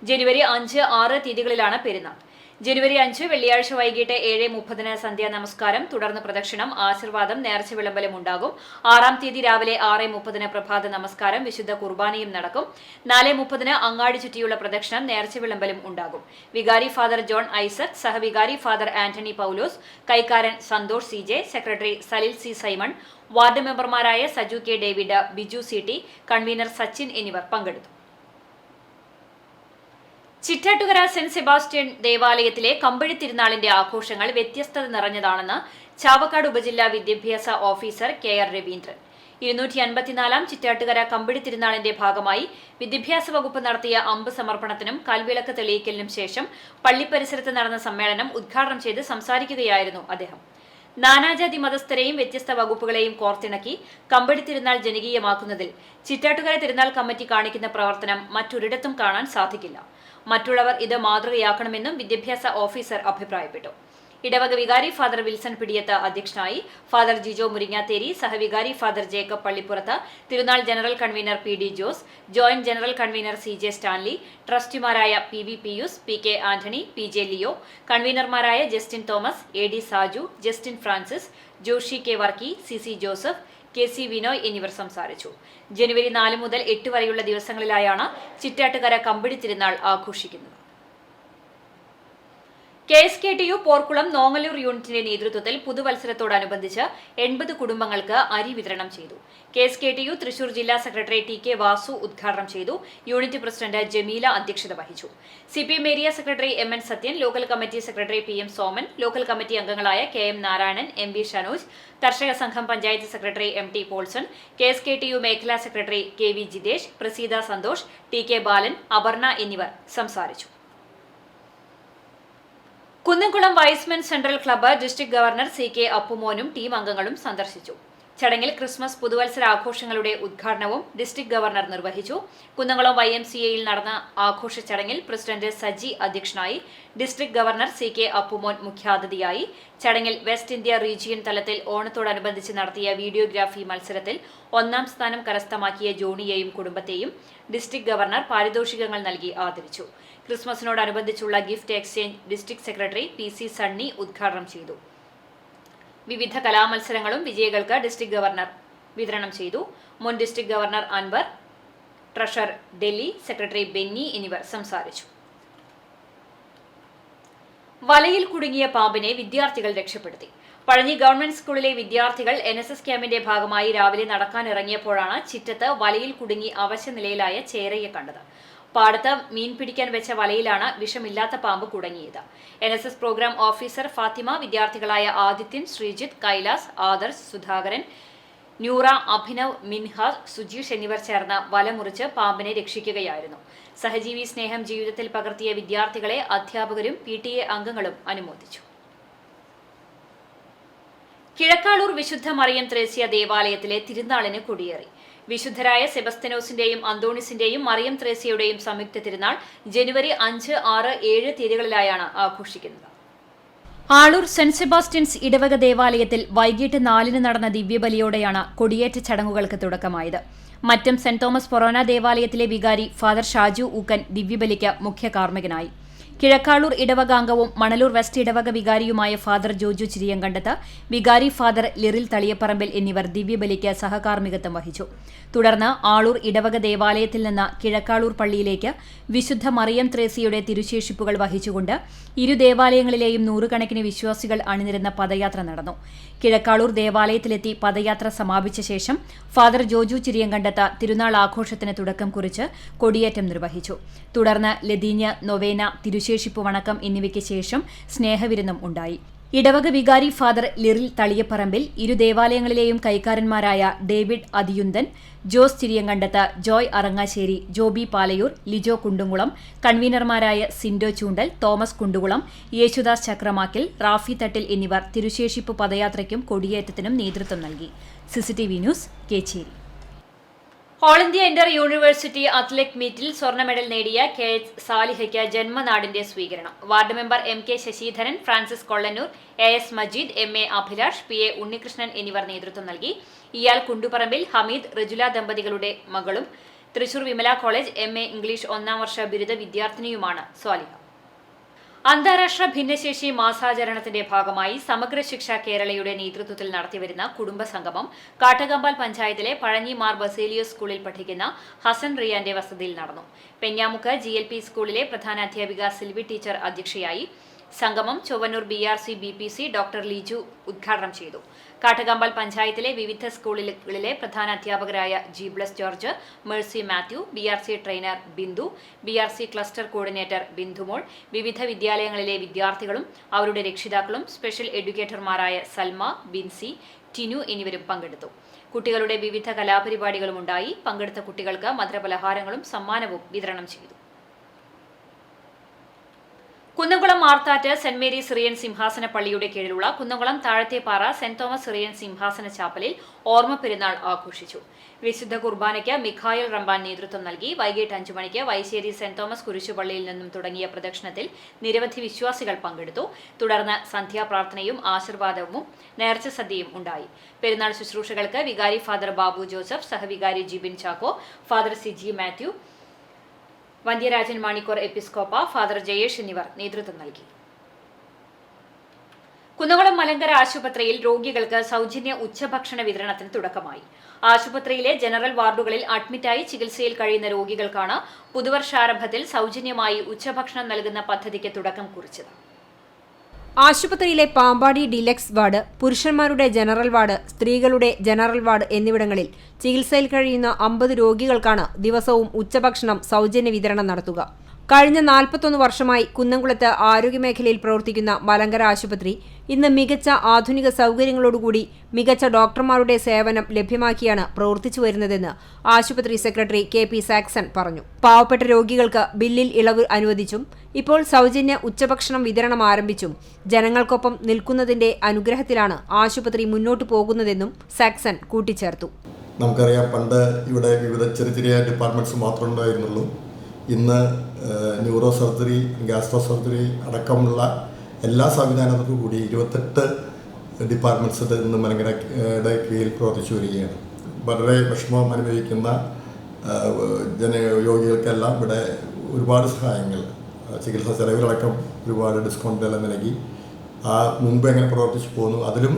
ജനുവരി 5, 6 തീയതികളിലാണ് പെരുന്നാൾ. ജനുവരി 5 വെള്ളിയാഴ്ച വൈകിട്ട് 7:30 സന്ധ്യാ നമസ്കാരം, തുടർന്ന് പ്രദക്ഷിണം, ആശീർവാദം, നേർച്ച വിളമ്പലും ഉണ്ടാകും. 6-ാം തീയതി രാവിലെ 6:30 പ്രഭാത നമസ്കാരം, വിശുദ്ധ കുർബാനയും നടക്കും. 4:30 അങ്ങാടി ചുറ്റിയുള്ള പ്രദക്ഷിണം, നേർച്ച വിളമ്പലും ഉണ്ടാകും. വികാരി ഫാദർ ജോൺ ഐസക്, സഹവികാരി ഫാദർ ആന്റണി പൌലോസ്, കൈക്കാരൻ Santhosh CJ, secretary Salil C. Simon, ward മെമ്പർമാരായ Saju K. David, Biju CT, convener Sachin എന്നിവർ പങ്കെടുത്തു. ചിറ്റാറ്റുകര സെന്റ് സെബാസ്റ്റ്യൻ ദേവാലയത്തിലെ കമ്പഴി തിരുനാളിന്റെ ആഘോഷങ്ങൾ വ്യത്യസ്തത നിറഞ്ഞതാണെന്ന് ചാവക്കാട് ഉപജില്ലാ വിദ്യാഭ്യാസ ഓഫീസർ KR രവീന്ദ്രൻ. 254-ാം ചിറ്റാറ്റുകര കമ്പഴി തിരുനാളിന്റെ ഭാഗമായി വിദ്യാഭ്യാസ വകുപ്പ് നടത്തിയ അമ്പ് സമർപ്പണത്തിനും കൽവിളക്ക് തെളിയിക്കലിനും ശേഷം പള്ളി പരിസരത്ത് നടന്ന സമ്മേളനം ഉദ്ഘാടനം ചെയ്ത് സംസാരിക്കുകയായിരുന്നു അദ്ദേഹം. നാനാജാതി മതസ്ഥരെയും വ്യത്യസ്ത വകുപ്പുകളെയും കോർത്തിണക്കി കമ്പഴി തിരുനാൾ ജനകീയമാക്കുന്നതിൽ ചിറ്റാറ്റുകര തിരുനാൾ കമ്മിറ്റി കാണിക്കുന്ന പ്രവർത്തനം മറ്റൊരിടത്തും കാണാൻ സാധിക്കില്ല. മറ്റുള്ളവർ ഇത് മാതൃകയാക്കണമെന്നും വിദ്യാഭ്യാസ ഓഫീസർ അഭിപ്രായപ്പെട്ടു. ഇടവക വികാരി ഫാദർ വിൽസൺ പിടിയത്ത് അധ്യക്ഷനായി. ഫാദർ ജിജോ മുരിങ്ങാത്തേരി, സഹവികാരി ഫാദർ ജേക്കബ് പള്ളിപ്പുറത്ത്, തിരുനാൾ general convener PD Jose, joint general convener CJ Stanley, ട്രസ്റ്റിമാരായ PV Pius, PK Antony, PJ Leo, കൺവീനർമാരായ Justin Thomas, AD Saju, Justin Francis, Joshi K. Varkey, CC Joseph, KC Vinoy എന്നിവർ സംസാരിച്ചു. ജനുവരി 4 മുതൽ 8 വരെയുള്ള ദിവസങ്ങളിലായാണ് ചിറ്റാറ്റുകര കമ്പഴി തിരുനാൾ ആഘോഷിക്കുന്നത്. KSKTU പോർക്കുളം നോങ്ങല്ലൂർ യൂണിറ്റിന്റെ നേതൃത്വത്തിൽ പുതുവത്സരത്തോടനുബന്ധിച്ച് 80 കുടുംബങ്ങൾക്ക് അരി വിതരണം ചെയ്തു. KSKTU തൃശൂർ ജില്ലാ സെക്രട്ടറി TK വാസു ഉദ്ഘാടനം ചെയ്തു. യൂണിറ്റ് പ്രസിഡന്റ് ജമീല അധ്യക്ഷത വഹിച്ചു. CPM area secretary MN Sathyan, local committee secretary PM Soman, local committee അംഗങ്ങളായ KM Narayanan, MB Shanoj, Karshaka Sangham panchayat secretary MT Paulson, KSKTU മേഖലാ secretary KV Jithesh, Praseetha Santhosh, TK Balan, Aparna എന്നിവർ സംസാരിച്ചു. Kunnamkulam Y's Men central club district governor CK അപ്പുമോനും ടീം അംഗങ്ങളും സന്ദർശിച്ചു. ചടങ്ങിൽ ക്രിസ്മസ് പുതുവത്സര ആഘോഷങ്ങളുടെ ഉദ്ഘാടനവും ഡിസ്ട്രിക്ട് ഗവർണർ നിർവഹിച്ചു. കുന്നംകുളം YMCAയിൽ നടന്ന ആഘോഷ ചടങ്ങിൽ പ്രസിഡന്റ് സജി അധ്യക്ഷനായി. ഡിസ്ട്രിക്ട് ഗവർണർ CK അപ്പുമോൻ മുഖ്യാതിഥിയായി. ചടങ്ങിൽ വെസ്റ്റ് ഇന്ത്യ റീജിയൻ തലത്തിൽ ഓണത്തോടനുബന്ധിച്ച് നടത്തിയ വീഡിയോഗ്രാഫി മത്സരത്തിൽ 1ാം സ്ഥാനം കരസ്ഥമാക്കിയ ജോണിയെയും കുടുംബത്തെയും ഡിസ്ട്രിക്ട് ഗവർണർ പാരിതോഷികങ്ങൾ നൽകി ആദരിച്ചു. ക്രിസ്മസിനോടനുബന്ധിച്ചുള്ള gift exchange district secretary PC Sunny ഉദ്ഘാടനം ചെയ്തു. വിവിധ കലാമത്സരങ്ങളും വിജയികൾക്ക് ഡിസ്ട്രിക്ട് ഗവർണർ വിതരണം ചെയ്തു. മുൻ district governor Anwar, treasurer Delhi, secretary Benny എന്നിവർ സംസാരിച്ചു. വലയിൽ കുടുങ്ങിയ പാമ്പിനെ വിദ്യാർത്ഥികൾ രക്ഷപ്പെടുത്തി. പഴഞ്ഞി ഗവൺമെന്റ് സ്കൂളിലെ വിദ്യാർത്ഥികൾ NSS ക്യാമ്പിന്റെ ഭാഗമായി രാവിലെ നടക്കാനിറങ്ങിയപ്പോഴാണ് ചിറ്റത്ത് വലയിൽ കുടുങ്ങി അവശനിലയിലായ ചേരയെ കണ്ടത്. പാടത്ത് മീൻ പിടിക്കാൻ വെച്ച വലയിലാണ് വിഷമില്ലാത്ത പാമ്പ് കുടുങ്ങിയത്. NSS പ്രോഗ്രാം ഓഫീസർ ഫാത്തിമ, വിദ്യാർത്ഥികളായ ആദിത്യൻ, ശ്രീജിത്ത്, കൈലാസ്, ആദർശ്, സുധാകരൻ, ന്യൂറ, അഭിനവ്, മിൻഹാസ്, സുജീഷ് എന്നിവർ ചേർന്ന് വല മുറിച്ച് പാമ്പിനെ രക്ഷിക്കുകയായിരുന്നു. സഹജീവി സ്നേഹം ജീവിതത്തിൽ പകർത്തിയ വിദ്യാർത്ഥികളെ അധ്യാപകരും PTA അംഗങ്ങളും അനുമോദിച്ചു. കിഴക്കാളൂർ വിശുദ്ധ മറിയം ത്രേസ്യ ദേവാലയത്തിലെ തിരുനാളിന് കൊടിയേറി. വിശുദ്ധരായ സെബസ്തനോസിന്റെയും അന്തോണിസിന്റെയും മറിയം ത്രേസ്യയുടെയും സംയുക്ത തിരുനാൾ ജനുവരി 5, 6, 7 തീയതികളിലായാണ് ആഘോഷിക്കുന്നത്. ആളൂർ സെന്റ് സെബാസ്റ്റ്യൻസ് ഇടവക ദേവാലയത്തിൽ വൈകിട്ട് 4-ന് നടന്ന ദിവ്യബലിയോടെയാണ് കൊടിയേറ്റ ചടങ്ങുകൾക്ക് തുടക്കമായത്. മറ്റം സെന്റ് തോമസ് ഫൊറോന ദേവാലയത്തിലെ വികാരി ഫാദർ ഷാജു ഊക്കൻ ദിവ്യബലിക്ക് മുഖ്യ കാർമ്മികനായി. കിഴക്കാളൂർ ഇടവക അംഗവും മണലൂർ വെസ്റ്റ് ഇടവക വികാരിയുമായ ഫാദർ ജോജു ചിരിയങ്കണ്ടത്ത്, വികാരി ഫാദർ ലിറിൽ തളിയപ്പറമ്പിൽ എന്നിവർ ദിവ്യബലിക്ക് സഹകാർമ്മികത്വം വഹിച്ചു. തുടർന്ന് ആളൂർ ഇടവക ദേവാലയത്തിൽ നിന്ന് കിഴക്കാളൂർ പള്ളിയിലേക്ക് വിശുദ്ധ മറിയം ത്രേസ്യയുടെ തിരുശേഷിപ്പുകൾ വഹിച്ചുകൊണ്ട് ഇരു ദേവാലയങ്ങളിലെയും 100 കണക്കിന് വിശ്വാസികൾ അണിനിരുന്ന പദയാത്ര നടന്നു. കിഴക്കാളൂർ ദേവാലയത്തിലെത്തി പദയാത്ര സമാപിച്ച ശേഷം ഫാദർ ജോജു ചിരിയങ്കണ്ടത്ത് തിരുനാൾ ആഘോഷത്തിന് തുടക്കം കുറിച്ച് കൊടിയേറ്റം നിർവഹിച്ചു. തുടർന്ന് ലതീഞ്ഞ്, നൊവേന, തിരുശേഷിപ്പ് വണക്കം എന്നിവയ്ക്ക് ശേഷം സ്നേഹവിരുന്നും ഉണ്ടായി. ഇടവക വികാരി ഫാദർ ലിറിൽ തളിയപ്പറമ്പിൽ, ഇരു ദേവാലയങ്ങളിലെയും കൈക്കാരന്മാരായ ഡേവിഡ് അതിയുന്തൻ, ജോസ് ചിരിയങ്കണ്ടത്ത്, ജോയ് അറങ്ങാശ്ശേരി, ജോബി പാലയൂർ, ലിജോ കുണ്ടുംകുളം, കൺവീനർമാരായ സിൻഡോ ചൂണ്ടൽ, തോമസ് കുണ്ടുകുളം, യേശുദാസ് ചക്രമാക്കിൽ, റാഫി തട്ടിൽ എന്നിവർ തിരുശേഷിപ്പ് പദയാത്രയ്ക്കും കൊടിയേറ്റത്തിനും നേതൃത്വം നൽകി. CCTV news, Kechery. All India inter university athletic മീറ്റിൽ സ്വർണ്ണ മെഡൽ നേടിയ KH സാലിഹയ്ക്ക് ജന്മനാടിന്റെ സ്വീകരണം. Ward member MK Sasidharan, Francis Kollannur, AS Majeed, MA Abhilash, PA Unnikrishnan എന്നിവർ നേതൃത്വം നൽകി. ഇയാൾ കുണ്ടുപറമ്പിൽ ഹമീദ്, റജുല ദമ്പതികളുടെ മകളും Thrissur Vimala college MA English 1ാം വർഷ ബിരുദ വിദ്യാർത്ഥിനിയുമാണ് സ്വാലിഹ. അന്താരാഷ്ട്ര ഭിന്നശേഷി മാസാചരണത്തിന്റെ ഭാഗമായി സമഗ്ര ശിക്ഷ കേരളയുടെ നേതൃത്വത്തിൽ നടത്തിവരുന്ന കുടുംബസംഗമം കാട്ടകമ്പാൽ പഞ്ചായത്തിലെ പഴഞ്ഞി മാർ ബസേലിയോസ് സ്കൂളിൽ പഠിക്കുന്ന ഹസൻ റിയാന്റെ വസതിയിൽ നടന്നു. പെഞ്ഞാമുക്ക് GLP സ്കൂളിലെ പ്രധാനാധ്യാപിക സിൽവി ടീച്ചർ അധ്യക്ഷയായി. സംഗമം Chowwannur BRC BPC doctor Liju ഉദ്ഘാടനം ചെയ്തു. കാട്ടകമ്പാൽ പഞ്ചായത്തിലെ വിവിധ സ്കൂളുകളിലെ പ്രധാന അധ്യാപകരായ G. George, Mercy Mathew, BRC trainer Bindu, BRC cluster coordinator Bindumol, വിവിധ വിദ്യാലയങ്ങളിലെ വിദ്യാർത്ഥികളും അവരുടെ രക്ഷിതാക്കളും സ്പെഷ്യൽ എഡ്യൂക്കേറ്റർമാരായ സൽമ, ബിൻസി, ടിനു എന്നിവരും പങ്കെടുത്തു. കുട്ടികളുടെ വിവിധ കലാപരിപാടികളും ഉണ്ടായി. പങ്കെടുത്ത കുട്ടികൾക്ക് മധുരപലഹാരങ്ങളും സമ്മാനവും വിതരണം ചെയ്തു. കുന്നംകുളം മാർത്താറ്റ് സെന്റ് മേരീസ് സിറിയൻ സിംഹാസന പള്ളിയുടെ കീഴിലുള്ള കുന്നംകുളം താഴത്തേപ്പാറ സെന്റ് തോമസ് സിറിയൻ സിംഹാസന ചാപ്പലിൽ ഓർമ്മ പെരുന്നാൾ ആഘോഷിച്ചു. വിശുദ്ധ കുർബാനയ്ക്ക് മിഖായൽ റംബാൻ നേതൃത്വം നൽകി. വൈകിട്ട് 5 മണിക്ക് വൈശ്ശേരി സെന്റ് തോമസ് കുരിശുപള്ളിയിൽ നിന്നും തുടങ്ങിയ പ്രദക്ഷിണത്തിൽ നിരവധി വിശ്വാസികൾ പങ്കെടുത്തു. തുടർന്ന് സന്ധ്യാപ്രാർത്ഥനയും ആശീർവാദവും നേർച്ച സദ്യയും ഉണ്ടായി. പെരുന്നാൾ ശുശ്രൂഷകൾക്ക് വികാരി ഫാദർ ബാബു ജോസഫ്, സഹവികാരി Jibin Chacko, father CG Mathew, വന്ധ്യരാജൻ മാണിക്കോർ എപ്പിസ്കോപ്പ, ഫാദർ ജയേഷ് എന്നിവർ നേതൃത്വം നൽകി. കുന്നംകുളം മലങ്കര ആശുപത്രിയിൽ രോഗികൾക്ക് സൗജന്യ ഉച്ചഭക്ഷണ വിതരണത്തിന് തുടക്കമായി. ആശുപത്രിയിലെ ജനറൽ വാർഡുകളിൽ അഡ്മിറ്റായി ചികിത്സയിൽ കഴിയുന്ന രോഗികൾക്കാണ് പുതുവർഷാരംഭത്തിൽ സൗജന്യമായി ഉച്ചഭക്ഷണം നൽകുന്ന പദ്ധതിക്ക് തുടക്കം കുറിച്ചത്. ആശുപത്രിയിലെ പാമ്പാടി ഡിലക്സ് വാർഡ്, പുരുഷന്മാരുടെ ജനറൽ വാർഡ്, സ്ത്രീകളുടെ ജനറൽ വാർഡ് എന്നിവിടങ്ങളിൽ ചികിത്സയിൽ കഴിയുന്ന 50 രോഗികൾക്കാണ് ദിവസവും ഉച്ചഭക്ഷണം സൗജന്യ വിതരണം നടത്തുക. കഴിഞ്ഞ 41 വർഷമായി കുന്നംകുളത്ത് ആരോഗ്യമേഖലയിൽ പ്രവർത്തിക്കുന്ന മലങ്കര ആശുപത്രി ഇന്ന് മികച്ച ആധുനിക സൗകര്യങ്ങളോടുകൂടി മികച്ച ഡോക്ടർമാരുടെ സേവനം ലഭ്യമാക്കിയാണ് പ്രവർത്തിച്ചു വരുന്നതെന്ന് ആശുപത്രി സെക്രട്ടറി KP സാക്സൺ പറഞ്ഞു. പാവപ്പെട്ട രോഗികൾക്ക് ബില്ലിൽ ഇളവ് അനുവദിച്ചും ഇപ്പോൾ സൗജന്യ ഉച്ചഭക്ഷണം വിതരണം ആരംഭിച്ചും ജനങ്ങൾക്കൊപ്പം നിൽക്കുന്നതിന്റെ അനുഗ്രഹത്തിലാണ് ആശുപത്രി മുന്നോട്ടു പോകുന്നതെന്നും സാക്സൺ കൂട്ടിച്ചേർത്തു. നമുക്കറിയാം, പണ്ട് ഇവിടെ വിവിധ ചെറിയ ഡിപ്പാർട്ട്മെന്റ്സ് മാത്രമേ ഉണ്ടായിരുന്നുള്ളൂ. ഇന്ന് ന്യൂറോ സർജറി, ഗ്യാസ്ട്രോ സർജറി അടക്കമുള്ള എല്ലാ സംവിധാനത്തോടു കൂടി 28 ഡിപ്പാർട്ട്മെൻറ്റ്സ് ഇന്ന് മലങ്കരയുടെ കീഴിൽ പ്രവർത്തിച്ചു വരികയാണ്. വളരെ വിഷമം അനുഭവിക്കുന്ന രോഗികൾക്കെല്ലാം ഇവിടെ ഒരുപാട് സഹായങ്ങൾ, ചികിത്സാ ചെലവിലടക്കം ഒരുപാട് ഡിസ്കൗണ്ടുകൾ നൽകി മുമ്പ് എങ്ങനെ പ്രവർത്തിച്ചു പോകുന്നു അതിലും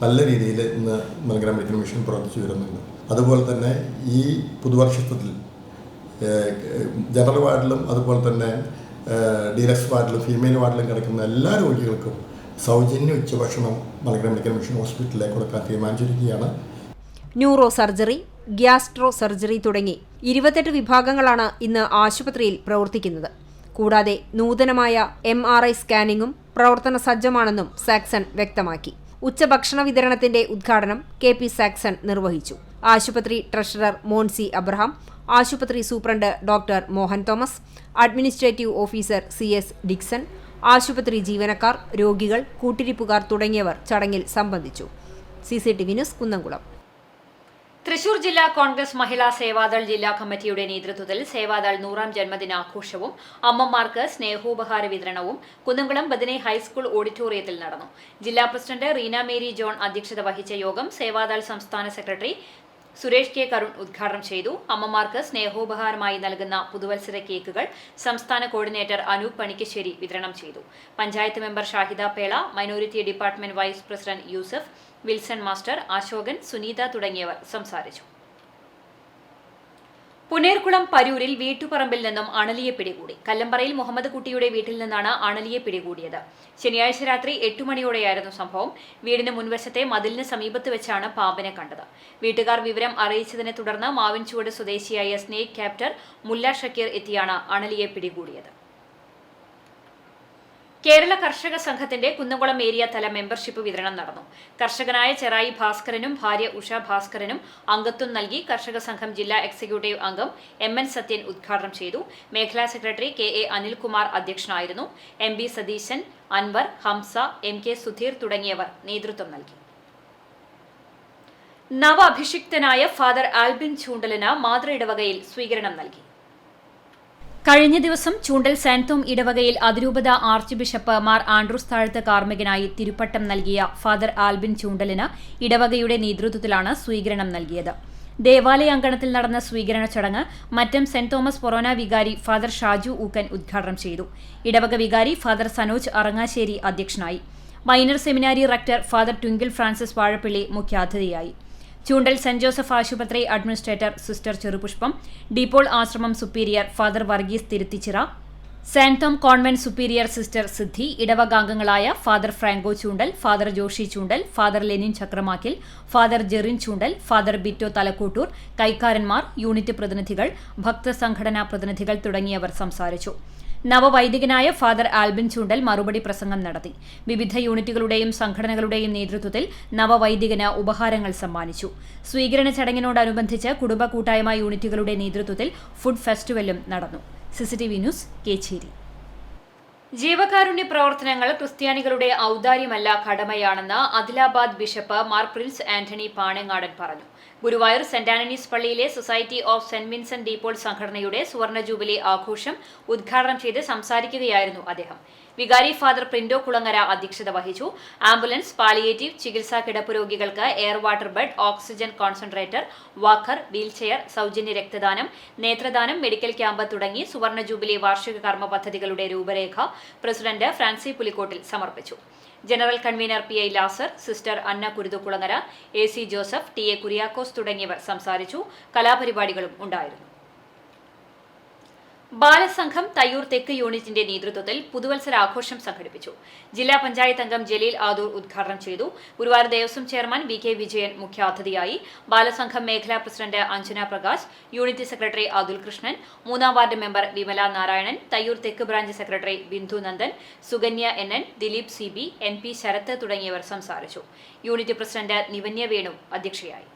നല്ല രീതിയിൽ ഇന്ന് മലങ്കര മെഡിക്കൽ മിഷൻ പ്രവർത്തിച്ചു വരുന്നുണ്ട്. അതുപോലെ തന്നെ ഈ പുതുവർഷത്തിൽ ജനറൽ വാർഡിലും അതുപോലെ തന്നെ ഡീലക്സ് വാർഡിലും ഫീമെയിൽ വാർഡിലും കിടക്കുന്ന എല്ലാ രോഗികൾക്കും സൗജന്യ ഉച്ചഭക്ഷണം മലങ്കര മെഡിക്കൽ മിഷൻ ഹോസ്പിറ്റലിലേക്ക് കൊടുക്കാൻ തീരുമാനിച്ചിരിക്കുകയാണ്. ന്യൂറോ സർജറി, ഗ്യാസ്ട്രോ സർജറി തുടങ്ങി 28 വിഭാഗങ്ങളാണ് ഇന്ന് ആശുപത്രിയിൽ പ്രവർത്തിക്കുന്നത്. കൂടാതെ നൂതനമായ MRI സ്കാനിങ്ങും പ്രവർത്തന സജ്ജമാണെന്നും സാക്സൺ വ്യക്തമാക്കി. ഉച്ചഭക്ഷണ വിതരണത്തിന്റെ ഉദ്ഘാടനം KP സാക്സൺ നിർവഹിച്ചു. ആശുപത്രി ട്രഷറർ മോൻസി അബ്രഹാം, ആശുപത്രി superintendent doctor Mohan Thomas, administrative officer CS Dixon, ആശുപത്രി ജീവനക്കാർ, രോഗികൾ, കൂട്ടിരിപ്പുകാർ തുടങ്ങിയവർ ചടങ്ങിൽ സംബന്ധിച്ചു. CCTV news, Kunnamkulam. തൃശൂർ ജില്ലാ കോൺഗ്രസ് മഹിളാ സേവാദൾ ജില്ലാ കമ്മിറ്റിയുടെ നേതൃത്വത്തിൽ സേവാദൾ 100ാം ജന്മദിനാഘോഷവും അമ്മമാർക്ക് സ്നേഹോപഹാര വിതരണവും കുന്നംകുളം ബദനി ഹൈസ്കൂൾ ഓഡിറ്റോറിയത്തിൽ നടന്നു. ജില്ലാ പ്രസിഡന്റ് റീന മേരി ജോൺ അധ്യക്ഷത വഹിച്ച യോഗം സേവാദൾ സംസ്ഥാന സെക്രട്ടറി സുരേഷ് K. കരുൺ ഉദ്ഘാടനം ചെയ്തു. അമ്മമാർക്ക് സ്നേഹോപഹാരമായി നൽകുന്ന പുതുവത്സര കേക്കുകൾ സംസ്ഥാന കോർഡിനേറ്റർ അനൂപ് പണിക്കശ്ശേരി വിതരണം ചെയ്തു. പഞ്ചായത്ത് മെമ്പർ ഷാഹിദ പേള, minority department vice president Yusuf, Wilson master, Ashokan, Suneetha തുടങ്ങിയവർ സംസാരിച്ചു. പുനേർകുളം പരൂരിൽ വീട്ടുപറമ്പിൽ നിന്നും അണലിയെ പിടികൂടി. കല്ലമ്പറയിൽ മുഹമ്മദ് കുട്ടിയുടെ വീട്ടിൽ നിന്നാണ് അണലിയെ പിടികൂടിയത്. ശനിയാഴ്ച രാത്രി 8 മണിയോടെയായിരുന്നു സംഭവം. വീടിന് മുൻവശത്തെ മതിലിന് സമീപത്ത് വെച്ചാണ് പാമ്പിനെ കണ്ടത്. വീട്ടുകാർ വിവരം അറിയിച്ചതിനെ തുടർന്ന് മാവിൻചുവട് സ്വദേശിയായ സ്നേക് ക്യാപ്റ്റർ മുല്ല ഷക്കീർ എത്തിയാണ് അണലിയെ പിടികൂടിയത്. കേരള കർഷക സംഘത്തിന്റെ കുന്നംകുളം ഏരിയ തല മെമ്പർഷിപ്പ് വിതരണം നടന്നു. കർഷകനായ ചെറായി ഭാസ്കരനും ഭാര്യ ഉഷ ഭാസ്കരനും അംഗത്വം നൽകി. കർഷക സംഘം ജില്ലാ എക്സിക്യൂട്ടീവ് അംഗം MN സത്യൻ ഉദ്ഘാടനം ചെയ്തു. മേഖലാ സെക്രട്ടറി KA അനിൽകുമാർ അധ്യക്ഷനായിരുന്നു. MB സതീശൻ, അൻവർ, ഹംസ, MK സുധീർ തുടങ്ങിയവർ നേതൃത്വം നൽകി. നവ അഭിഷിക്തനായ ഫാദർ ആൽബിൻ ചൂണ്ടലിന് മാതൃ ഇടവകയിൽ സ്വീകരണം നൽകി. കഴിഞ്ഞ ദിവസം ചൂണ്ടൽ സെന്റ് തോം ഇടവകയിൽ അതിരൂപത ആർച്ച് ബിഷപ്പ് മാർ ആൻഡ്രൂസ് താഴത്ത് കാർമ്മികനായി തിരുപ്പട്ടം നൽകിയ ഫാദർ ആൽബിൻ ചൂണ്ടലിന് ഇടവകയുടെ നേതൃത്വത്തിലാണ് സ്വീകരണം നൽകിയത്. ദേവാലയ അങ്കണത്തിൽ നടന്ന സ്വീകരണ ചടങ്ങ് മറ്റം സെന്റ് തോമസ് ഫൊറോന വികാരി ഫാദർ ഷാജു ഊക്കൻ ഉദ്ഘാടനം ചെയ്തു. ഇടവക വികാരി ഫാദർ സനോജ് അറങ്ങാശ്ശേരി അധ്യക്ഷനായി. Minor seminary rector father Twinkle Francis Vazhappilly മുഖ്യാതിഥിയായി. ചൂണ്ടൽ സെന്റ് ജോസഫ് ആശുപത്രി അഡ്മിനിസ്ട്രേറ്റർ സിസ്റ്റർ ചെറുപുഷ്പം, ഡീപോൾ ആശ്രമം superior father Varghese Thiruthichira, saint Thom convent superior sister Siddhi, ഇടവകാംഗങ്ങളായ father Franco Choondal, father Joshy Choondal, father Lenin Chakramakkil, father Jerin Choondal, father Bitto Thalakkottoor, കൈക്കാരന്മാർ, യൂണിറ്റ് പ്രതിനിധികൾ, ഭക്തസംഘടനാ പ്രതിനിധികൾ തുടങ്ങിയവർ സംസാരിച്ചു. നവവൈദികനായ ഫാദർ ആൽബിൻ ചൂണ്ടൽ മറുപടി പ്രസംഗം നടത്തി. വിവിധ യൂണിറ്റുകളുടെയും സംഘടനകളുടെയും നേതൃത്വത്തിൽ നവവൈദികന് ഉപഹാരങ്ങൾ സമ്മാനിച്ചു. സ്വീകരണ ചടങ്ങിനോടനുബന്ധിച്ച് കുടുംബ കൂട്ടായ്മ യൂണിറ്റുകളുടെ നേതൃത്വത്തിൽ ഫുഡ് ഫെസ്റ്റിവലും നടന്നു. CCTV news, Kechery. ജീവകാരുണ്യ പ്രവർത്തനങ്ങൾ ക്രിസ്ത്യാനികളുടെ ഔദാര്യമല്ല, കടമയാണെന്ന് അദിലാബാദ് ബിഷപ്പ് മാർ പ്രിൻസ് ആന്റണി പാണങ്ങാടൻ പറഞ്ഞു. ഗുരുവായൂർ സെന്റ് ആന്റണീസ് പള്ളിയിലെ society of saint Vincent de Paul സംഘടനയുടെ സുവർണ ജൂബിലി ആഘോഷം ഉദ്ഘാടനം ചെയ്ത് സംസാരിക്കുകയായിരുന്നു അദ്ദേഹം. വികാരി ഫാദർ പ്രിന്റോ കുളങ്ങര അധ്യക്ഷത വഹിച്ചു. ആംബുലൻസ്, പാലിയേറ്റീവ്, ചികിത്സാ കിടപ്പ് രോഗികൾക്ക് air water bed, oxygen concentrator, walker, wheelchair, സൗജന്യ രക്തദാനം, നേത്രദാനം, മെഡിക്കൽ ക്യാമ്പ് തുടങ്ങി സുവർണ ജൂബിലി വാർഷിക കർമ്മ പദ്ധതികളുടെ രൂപരേഖ പ്രസിഡന്റ് ഫ്രാൻസി പുലിക്കോട്ടിൽ സമർപ്പിച്ചു. General convener PI Lazar, sister Anna Kuruthukulangara, AC Joseph, TA Kuriakose തുടങ്ങിയവർ സംസാരിച്ചു. കലാപരിപാടികളും ഉണ്ടായിരുന്നു. ബാലസംഘം തയ്യൂർ തെക്ക് യൂണിറ്റിന്റെ നേതൃത്വത്തിൽ പുതുവത്സരാഘോഷം സംഘടിപ്പിച്ചു. ജില്ലാ പഞ്ചായത്ത് അംഗം ജലീൽ ആദൂർ ഉദ്ഘാടനം ചെയ്തു. Guruvayur Devaswom chairman VK. വിജയൻ മുഖ്യാതിഥിയായി. ബാലസംഘം മേഖലാ president Anjana Prakash, unit secretary Athul Krishnan, 3-ാം വാർഡ് മെമ്പർ വിമല നാരായണൻ, തയ്യൂർ തെക്ക് branch secretary Bindu Nandan, Sukanya NN, Dileep CB, NP Sarath തുടങ്ങിയവർ സംസാരിച്ചു. യൂണിറ്റ് പ്രസിഡന്റ് നിവന്യ വേണു അധ്യക്ഷയായി.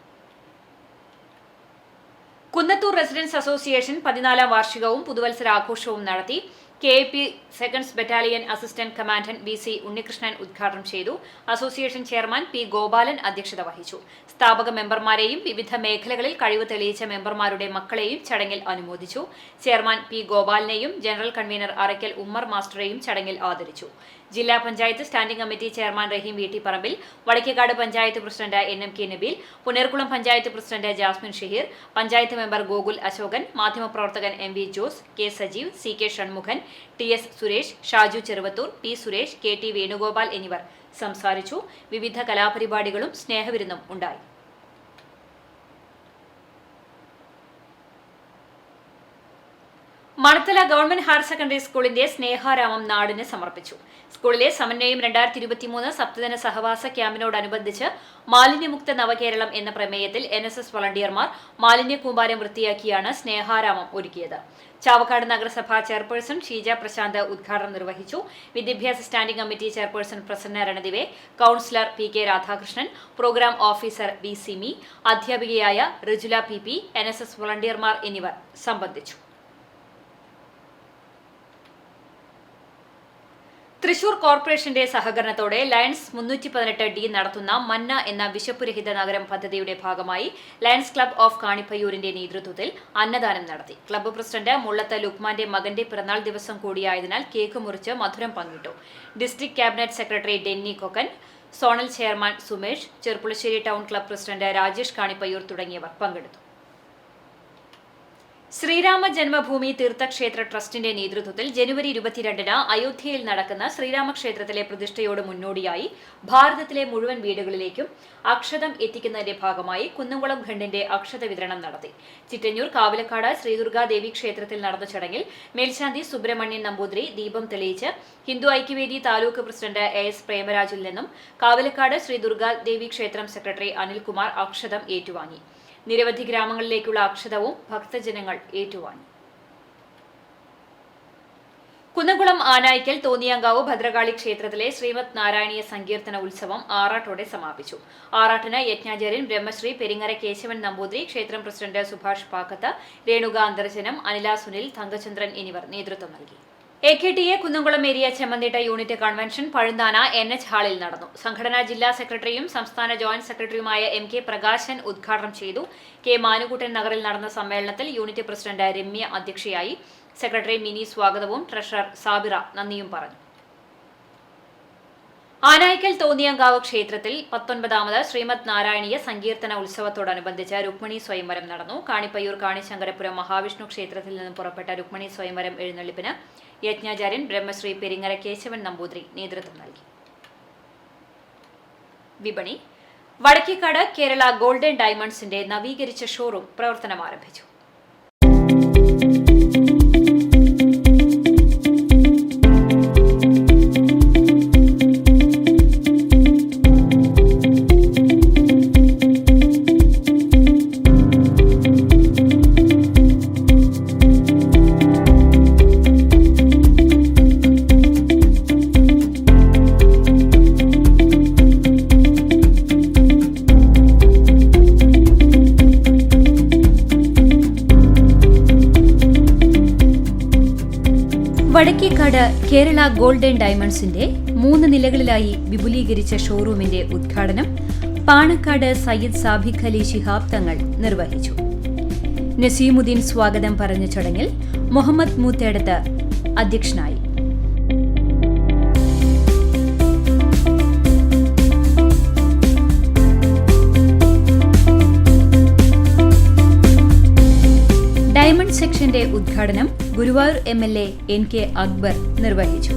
കുന്നത്തൂർ റെസിഡൻസ് അസോസിയേഷൻ 14-ാം വാർഷികവും പുതുവത്സരാഘോഷവും നടത്തി. KAP 2nd battalion assistant commandant VC Unnikrishnan ഉദ്ഘാടനം ചെയ്തു. Association chairman P. ഗോപാലൻ അധ്യക്ഷത വഹിച്ചു. സ്ഥാപക മെമ്പർമാരെയും വിവിധ മേഖലകളിൽ കഴിവ് തെളിയിച്ച മെമ്പർമാരുടെ മക്കളെയും ചടങ്ങിൽ അനുമോദിച്ചു. Chairman P. ഗോപാലിനെയും ജനറൽ കൺവീനർ അറയ്ക്കൽ ഉമ്മർ മാസ്റ്ററെയും ചടങ്ങിൽ ആദരിച്ചു. ജില്ലാ panchayat standing committee chairman Rahim VT Parambil, Vadakkekad panchayat president NMK Nabeel, Punnerkulam panchayat president Jasmine Shaheer, panchayat member Gokul Ashokan, മാധ്യമപ്രവർത്തകൻ MV Jose, K. Sajeev, CK Shanmughan, TS Suresh, Shaju Cheruvathur, P. Suresh, KT Venugopal എന്നിവർ സംസാരിച്ചു. വിവിധ കലാപരിപാടികളും സ്നേഹവിരുന്നും ഉണ്ടായി. മണത്തല ഗവൺമെന്റ് ഹയർ സെക്കൻഡറി സ്കൂളിന്റെ സ്നേഹാരാമം നാടിന് സമർപ്പിച്ചു. സ്കൂളിലെ സമന്വയം 2023 സപ്തദിന സഹവാസ ക്യാമ്പിനോടനുബന്ധിച്ച് മാലിന്യമുക്ത നവകേരളം എന്ന പ്രമേയത്തിൽ NSS വളണ്ടിയർമാർ മാലിന്യ കൂമ്പാരം വൃത്തിയാക്കിയാണ് സ്നേഹാരാമം ഒരുക്കിയത്. ചാവക്കാട് നഗരസഭാ ചെയർപേഴ്സൺ ഷീജ പ്രശാന്ത് ഉദ്ഘാടനം നിർവഹിച്ചു. വിദ്യാഭ്യാസ standing committee chairperson Prasanna Ranadive, councillor PK Radhakrishnan, programme officer B. Simi, അധ്യാപികയായ റിജുല PP, NSS വളണ്ടിയർമാർ എന്നിവർ സംബന്ധിച്ചു. തൃശൂർ കോർപ്പറേഷന്റെ സഹകരണത്തോടെ ലയൺസ് 318D നടത്തുന്ന മന്ന എന്ന വിശപ്പുരഹിത നഗരം പദ്ധതിയുടെ ഭാഗമായി ലയൺസ് ക്ലബ്ബ് ഓഫ് കാണിപ്പയ്യൂരിന്റെ നേതൃത്വത്തിൽ അന്നദാനം നടത്തി. ക്ലബ്ബ് പ്രസിഡന്റ് മുള്ളത്ത് ലുക്മാന്റെ മകന്റെ പിറന്നാൾ ദിവസം കൂടിയായതിനാൽ കേക്ക് മുറിച്ച് മധുരം പങ്കിട്ടു. District cabinet secretary Denny Kokkan, zonal chairman Sumesh, Cherpulassery town club president Rajesh Kanippayyur തുടങ്ങിയവർ പങ്കെടുത്തു. ശ്രീരാമ ജന്മഭൂമി തീർത്ഥക്ഷേത്ര ട്രസ്റ്റിന്റെ നേതൃത്വത്തിൽ ജനുവരി 22-ന് അയോധ്യയിൽ നടക്കുന്ന ശ്രീരാമക്ഷേത്രത്തിലെ പ്രതിഷ്ഠയോട് മുന്നോടിയായി ഭാരതത്തിലെ മുഴുവൻ വീടുകളിലേക്കും അക്ഷതം എത്തിക്കുന്നതിന്റെ ഭാഗമായി കുന്നംകുളം ഖണ്ഡിന്റെ അക്ഷത വിതരണം നടത്തി. ചിറ്റഞ്ഞൂർ കാവിലക്കാട് ശ്രീദുർഗാദേവി ക്ഷേത്രത്തിൽ നടന്ന ചടങ്ങിൽ മേൽശാന്തി സുബ്രഹ്മണ്യൻ നമ്പൂതിരി ദീപം തെളിയിച്ച് ഹിന്ദു ഐക്യവേദി താലൂക്ക് പ്രസിഡന്റ് AS പ്രേമരാജിൽ നിന്നും കാവിലക്കാട് ശ്രീദുർഗാദേവി ക്ഷേത്രം സെക്രട്ടറി അനിൽകുമാർ അക്ഷതം ഏറ്റുവാങ്ങി. നിരവധി ഗ്രാമങ്ങളിലേക്കുള്ള അക്ഷതവും ഭക്തജനങ്ങൾ ഏറ്റുവാങ്ങി. കുന്നംകുളം ആനായിക്കൽ തോന്നിയാങ്കാവ് ഭദ്രകാളി ക്ഷേത്രത്തിലെ ശ്രീമദ് നാരായണീയ സങ്കീർത്തന ഉത്സവം ആറാട്ടോടെ സമാപിച്ചു. ആറാട്ടിന് യജ്ഞാചാര്യൻ ബ്രഹ്മശ്രീ പെരിങ്ങര കേശവൻ നമ്പൂതിരി, ക്ഷേത്രം പ്രസിഡന്റ് സുഭാഷ് പാക്കത്ത്, രേണുക അന്തർജനം, അനില സുനിൽ, തങ്കചന്ദ്രൻ എന്നിവർ നേതൃത്വം നൽകി. AKTA Kunnamkulam area Chemmantheetta unit convention Pazhunthana NH ഹാളിൽ നടന്നു. സംഘടനാ ജില്ലാ സെക്രട്ടറിയും സംസ്ഥാന ജോയിന്റ് സെക്രട്ടറിയുമായ MK പ്രകാശൻ ഉദ്ഘാടനം ചെയ്തു. K. മാനുകുട്ടൻ നഗറിൽ നടന്ന സമ്മേളനത്തിൽ യൂണിറ്റ് പ്രസിഡന്റ് രമ്യ അധ്യക്ഷയായി. സെക്രട്ടറി മിനി സ്വാഗതവും ട്രഷറർ സാബിറ നന്ദിയും പറഞ്ഞു. ആനായിക്കൽ തോന്നിയാങ്കാവ് ക്ഷേത്രത്തിൽ 19ാമത് ശ്രീമദ് നാരായണീയ സങ്കീർത്തന ഉത്സവത്തോടനുബന്ധിച്ച് രുക്മിണി സ്വയംവരം നടന്നു. കാണിപ്പയ്യൂർ കാണിശങ്കരപുരം മഹാവിഷ്ണു ക്ഷേത്രത്തിൽ നിന്നും പുറപ്പെട്ട രുക്മിണി സ്വയംവരം എഴുന്നള്ളിപ്പിന് യജ്ഞാചാര്യൻ ബ്രഹ്മശ്രീ പെരിങ്ങര കേശവൻ നമ്പൂതിരി നേതൃത്വം നൽകി. വിപണി. വടക്കേക്കാട് കേരള ഗോൾഡൻ ഡയമണ്ട്സിന്റെ നവീകരിച്ച ഷോറൂം പ്രവർത്തനം ആരംഭിച്ചു. വടക്കേക്കാട് കേരള ഗോൾഡൻ ഡയമണ്ട്സിന്റെ 3 നിലകളിലായി വിപുലീകരിച്ച ഷോറൂമിന്റെ ഉദ്ഘാടനം പാണക്കാട് സയ്യിദ് സാബിഖ് അലി ശിഹാബ് തങ്ങൾ നിർവഹിച്ചു. നസീമുദ്ദീൻ സ്വാഗതം പറഞ്ഞ ചടങ്ങിൽ മുഹമ്മദ് മൂത്തേടത്ത് അധ്യക്ഷനായി. ഡയമണ്ട് സെക്ഷന്റെ ഉദ്ഘാടനം ഗുരുവായൂർ MLA NK അക്ബർ നിർവഹിച്ചു.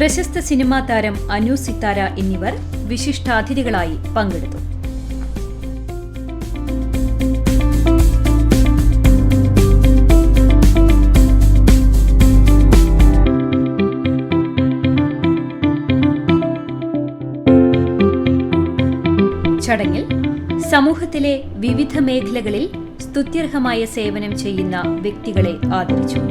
പ്രശസ്ത സിനിമാ താരം അനു സിത്താര എന്നിവർ വിശിഷ്ടാതിഥികളായി പങ്കെടുത്തു. ചടങ്ങിൽ സമൂഹത്തിലെ വിവിധ മേഖലകളിൽ സ്തുത്യർഹമായ സേവനം ചെയ്യുന്ന വ്യക്തികളെ ആദരിച്ചു.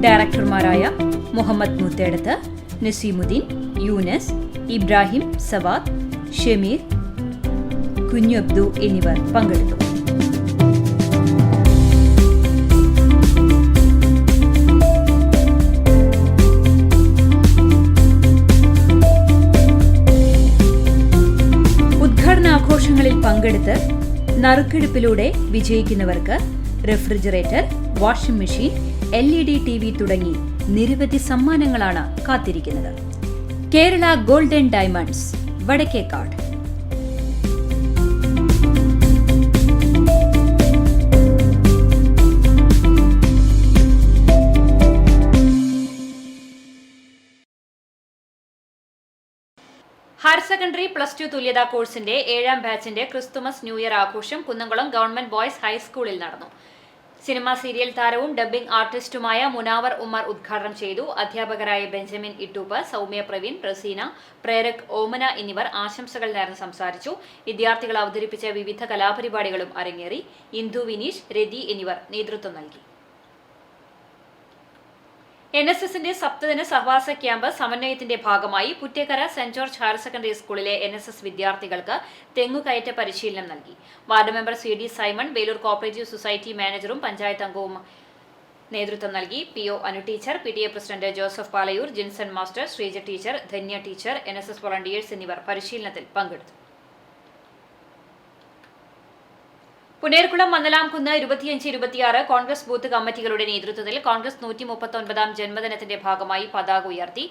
ഡയറക്ടർമാരായ മുഹമ്മദ് മുത്തേടത്ത്, നസീമുദ്ദീൻ, യൂനസ്, ഇബ്രാഹിം സവാദ്, ഷമീർ, കുഞ്ഞബ്ദു എന്നിവർ പങ്കെടുത്തു. ഉദ്ഘാടനാഘോഷങ്ങളിൽ പങ്കെടുത്ത് നറുക്കെടുപ്പിലൂടെ വിജയിക്കുന്നവർക്ക് refrigerator, washing machine, LED TV തുടങ്ങി നിരവധി സമ്മാനങ്ങളാണ് കാത്തിരിക്കുന്നത്. Kerala golden diamonds, Vadakkekad. Higher secondary +2 തുല്യതാ കോഴ്സിന്റെ 7ാം ബാച്ചിന്റെ ക്രിസ്തുമസ് ന്യൂ ഇയർ ആഘോഷം കുന്നംകുളം ഗവൺമെന്റ് ബോയ്സ് ഹൈസ്കൂളിൽ നടന്നു. സിനിമാ സീരിയൽ താരവും ഡബ്ബിംഗ് ആർട്ടിസ്റ്റുമായ മുനാവർ ഉമ്മർ ഉദ്ഘാടനം ചെയ്തു. അധ്യാപകരായ ബെഞ്ചമിൻ ഇട്ടൂപ്പ്, സൗമ്യ പ്രവീൺ, റസീന, പ്രേരക്, ഓമന എന്നിവർ ആശംസകൾ നേർന്ന് സംസാരിച്ചു. വിദ്യാർത്ഥികൾ അവതരിപ്പിച്ച വിവിധ കലാപരിപാടികളും അരങ്ങേറി. ഇന്ദു, വിനീഷ്, രതി എന്നിവർ നേതൃത്വം നൽകി. NSSന്റെ സപ്തദിന സഹവാസ ക്യാമ്പ് സമന്വയത്തിന്റെ ഭാഗമായി Puttekkara saint George higher secondary സ്കൂളിലെ NSS വിദ്യാർത്ഥികൾക്ക് തെങ്ങുകയറ്റ പരിശീലനം നൽകി. Ward member CD Simon, Velur cooperative society മാനേജറും പഞ്ചായത്ത് അംഗവും നേതൃത്വം നൽകി. PO Anu teacher, PTA president Joseph Palayur, Jinson master, Sreeja teacher, Dhanya teacher, NSS volunteers എന്നിവർ പരിശീലനത്തിൽ പങ്കെടുത്തു. പുനേർകുളം മന്നലാംകുന്ന് 25-26 കോൺഗ്രസ് ബൂത്ത് കമ്മിറ്റികളുടെ നേതൃത്വത്തിൽ കോൺഗ്രസ് 139ാം ജന്മദിനത്തിന്റെ ഭാഗമായി പതാക ഉയർത്തി.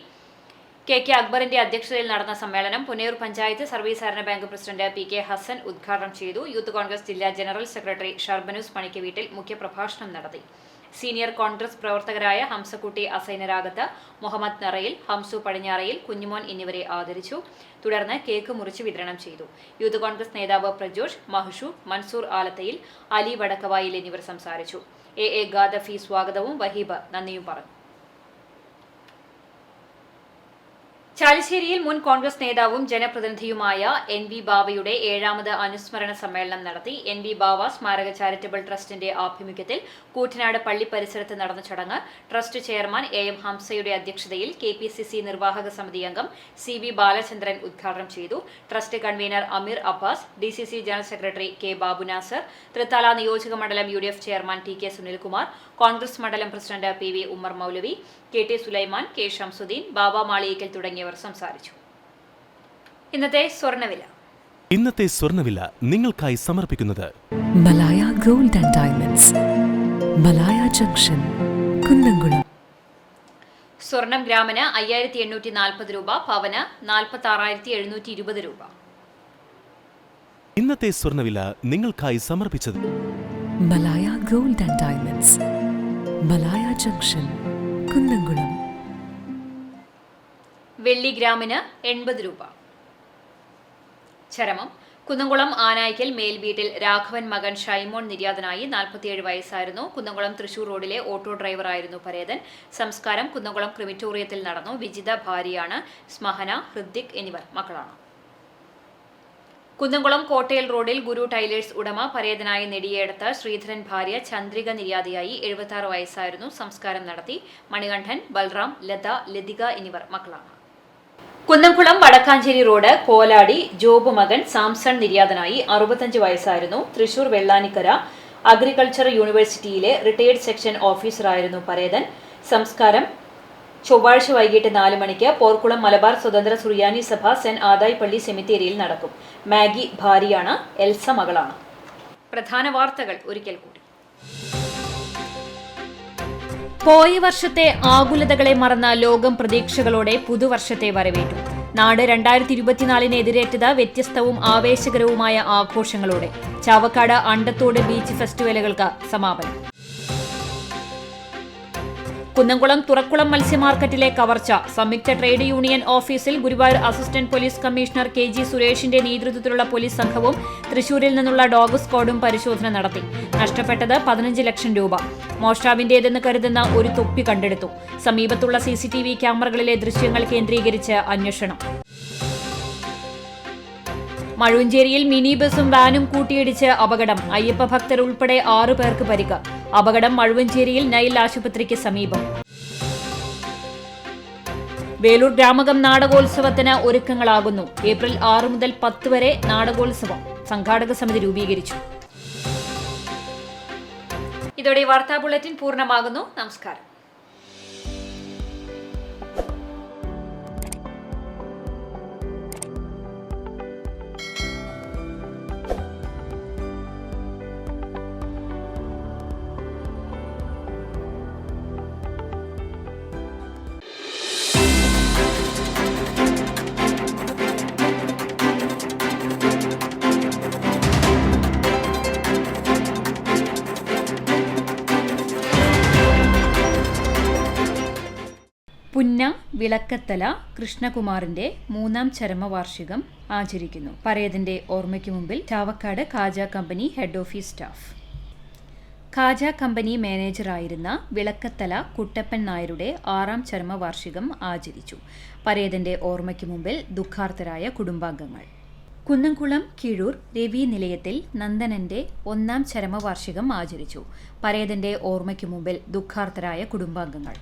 KK അക്ബറിന്റെ അധ്യക്ഷതയിൽ നടന്ന സമ്മേളനം പുനേർ പഞ്ചായത്ത് സർവീസ് സഹകരണ ബാങ്ക് പ്രസിഡന്റ് PK ഹസൻ ഉദ്ഘാടനം ചെയ്തു. യൂത്ത് കോൺഗ്രസ് ജില്ലാ ജനറൽ സെക്രട്ടറി ഷർബനൂസ് പണിക്ക് വീട്ടിൽ മുഖ്യപ്രഭാഷണം നടത്തി. സീനിയർ കോൺഗ്രസ് പ്രവർത്തകരായ ഹംസക്കുട്ടി അസൈനരാഗത്ത്, മുഹമ്മദ് നറയിൽ, ഹംസു പടിഞ്ഞാറയിൽ, കുഞ്ഞുമോൻ എന്നിവരെ ആദരിച്ചു. തുടർന്ന് കേക്ക് മുറിച്ച് വിതരണം ചെയ്തു. യൂത്ത് കോൺഗ്രസ് നേതാവ് പ്രജോഷ്, മഹ്ഷു, മൻസൂർ ആലത്തയിൽ, അലി വടക്കവായിൽ എന്നിവർ സംസാരിച്ചു. AA ഗാദഫി സ്വാഗതവും വഹീബ് നന്ദിയും പറഞ്ഞു. ചാലിശ്ശേരിയിൽ മുൻ കോൺഗ്രസ് നേതാവും ജനപ്രതിനിധിയുമായ NV ബാവയുടെ 7ാമത് അനുസ്മരണ സമ്മേളനം നടത്തി. NV ബാവ സ്മാരക ചാരിറ്റബിൾ ട്രസ്റ്റിന്റെ ആഭിമുഖ്യത്തിൽ കൂറ്റനാട് പള്ളി പരിസരത്ത് നടന്ന ചടങ്ങ് ട്രസ്റ്റ് ചെയർമാൻ AM ഹംസയുടെ അധ്യക്ഷതയിൽ KPCC നിർവാഹക സമിതി അംഗം CV ബാലചന്ദ്രൻ ഉദ്ഘാടനം ചെയ്തു. Trust convener Ameer Abbas, DCC general secretary K Babu Nasar, Thrithala നിയോജക മണ്ഡലം UDF chairman TK Sunilkumar, Congress മണ്ഡലം president PV Ummer Moulavi, KT Sulaiman, K Shamsuddin, Baba Maliyekkal തുടങ്ങിയവർ സംസാരിച്ചു. ഇന്നത്തെ സ്വർണ്ണവില നിങ്ങൾക്കായി സമർപ്പിക്കുന്നത് Malaya gold and diamonds, Malaya junction, Kunnamkulam. സ്വർണം ഗ്രാമിന് 5840 രൂപ, പവന് 46,720 രൂപ. ഇന്നത്തെ സ്വർണ്ണവില നിങ്ങൾക്കായി സമർപ്പിച്ചത് Malaya gold and diamonds, Malaya junction, Kunnamkulam. വെള്ളി ഗ്രാമിന് 80 രൂപ. ചരമം കുന്നംകുളം ആനായ്ക്കൽ മേൽവീട്ടിൽ രാഘവൻ മകൻ ഷൈമോൺ നിര്യാതനായി. 47 വയസ്സായിരുന്നു. കുന്നംകുളം തൃശൂർ റോഡിലെ ഓട്ടോ ഡ്രൈവറായിരുന്നു പരേതൻ. സംസ്കാരം കുന്നംകുളം ക്രിമിറ്റോറിയത്തിൽ നടന്നു. വിജിത ഭാര്യയാണ്. സ്മഹന, ഹൃദ്ദിക് എന്നിവർ മക്കളാണ്. കുന്നംകുളം കോട്ടയിൽ റോഡിൽ ഗുരു ടൈലേഴ്സ് ഉടമ പരേതനായ നെടിയേടത്ത് ശ്രീധരൻ ഭാര്യ ചന്ദ്രിക നിര്യാതയായി. 76 വയസ്സായിരുന്നു. സംസ്കാരം നടത്തി. മണികണ്ഠൻ, ബൽറാം, ലത, ലതിക എന്നിവർ മക്കളാണ്. കുന്നംകുളം വടക്കാഞ്ചേരി റോഡ് കോലാടി ജോബ് മകൻ സാംസൺ നിര്യാതനായി. 65 വയസ്സായിരുന്നു. തൃശൂർ വെള്ളാനിക്കര അഗ്രികൾച്ചർ യൂണിവേഴ്സിറ്റിയിലെ റിട്ടയേർഡ് സെക്ഷൻ ഓഫീസറായിരുന്നു പരേതൻ. സംസ്കാരം ചൊവ്വാഴ്ച വൈകിട്ട് 4 മണിക്ക് പോർക്കുളം മലബാർ സ്വതന്ത്ര സുറിയാനി സഭ സെന്റ് ആദായ് പള്ളി സെമിത്തേരിയിൽ നടക്കും. മാഗി ഭാര്യയാണ്. എൽസ മകളാണ്. പ്രധാന വാർത്തകൾ ഒരിക്കൽ കൂടി. പോയ വർഷത്തെ ആകുലതകളെ മറന്ന ലോകം പ്രതീക്ഷകളോടെ പുതുവർഷത്തെ വരവേറ്റു. നാട് 2024 എതിരേറ്റത് വ്യത്യസ്തവും ആവേശകരവുമായ ആഘോഷങ്ങളോടെ. ചാവക്കാട് അണ്ടത്തോട് ബീച്ച് ഫെസ്റ്റിവലുകൾക്ക് സമാപനം. കുന്നംകുളം തുറക്കുളം മത്സ്യമാർക്കറ്റിലെ കവർച്ച. സംയുക്ത ട്രേഡ് യൂണിയൻ ഓഫീസിൽ Guruvayur assistant police commissioner KG സുരേഷിന്റെ നേതൃത്വത്തിലുള്ള പോലീസ് സംഘവും തൃശൂരിൽ നിന്നുള്ള ഡോഗ് സ്ക്വാഡും പരിശോധന നടത്തി. നഷ്ടപ്പെട്ടത് 15 ലക്ഷം രൂപ. മോഷ്ടാവിന്റേതെന്ന് കരുതുന്ന ഒരു തൊപ്പി കണ്ടെടുത്തു. സമീപത്തുള്ള CCTV ക്യാമറകളിലെ ദൃശ്യങ്ങൾ കേന്ദ്രീകരിച്ച് അന്വേഷണം. മഴുവഞ്ചേരിയിൽ മിനി ബസും വാനും കൂട്ടിയിടിച്ച് അപകടം. അയ്യപ്പ ഭക്തർ ഉൾപ്പെടെ 6 പേർക്ക് പരിക്ക്. അപകടം മഴുവഞ്ചേരിയിൽ നൈൽ ആശുപത്രിക്ക് സമീപം. വേലൂർ ഗ്രാമകം നാടകോത്സവത്തിന് ഒരുക്കങ്ങളാകുന്നു. ഏപ്രിൽ 6 മുതൽ 10 വരെ നാടകോത്സവം. സംഘാടക സമിതി രൂപീകരിച്ചു. ഇതോടെ വാർത്താ ബുള്ളറ്റിൻ പൂർണ്ണമാകുന്നു. നമസ്കാരം. പുന്ന വിളക്കത്തല കൃഷ്ണകുമാറിന്റെ 3ാം ചരമവാർഷികം ആചരിക്കുന്നു. പരേതന്റെ ഓർമ്മയ്ക്ക് മുമ്പിൽ Chavakkad Khaja company head office staff. Khaja company മാനേജറായിരുന്ന വിളക്കത്തല കുട്ടപ്പൻ നായരുടെ 6ാം ചരമവാർഷികം ആചരിച്ചു. പരേതന്റെ ഓർമ്മയ്ക്ക് മുമ്പിൽ ദുഃഖാർത്തരായ കുടുംബാംഗങ്ങൾ. കുന്നംകുളം കീഴൂർ രവി നിലയത്തിൽ നന്ദനന്റെ 1ാം ചരമവാർഷികം ആചരിച്ചു. പരേതന്റെ ഓർമ്മയ്ക്ക് മുമ്പിൽ ദുഃഖാർത്തരായ കുടുംബാംഗങ്ങൾ.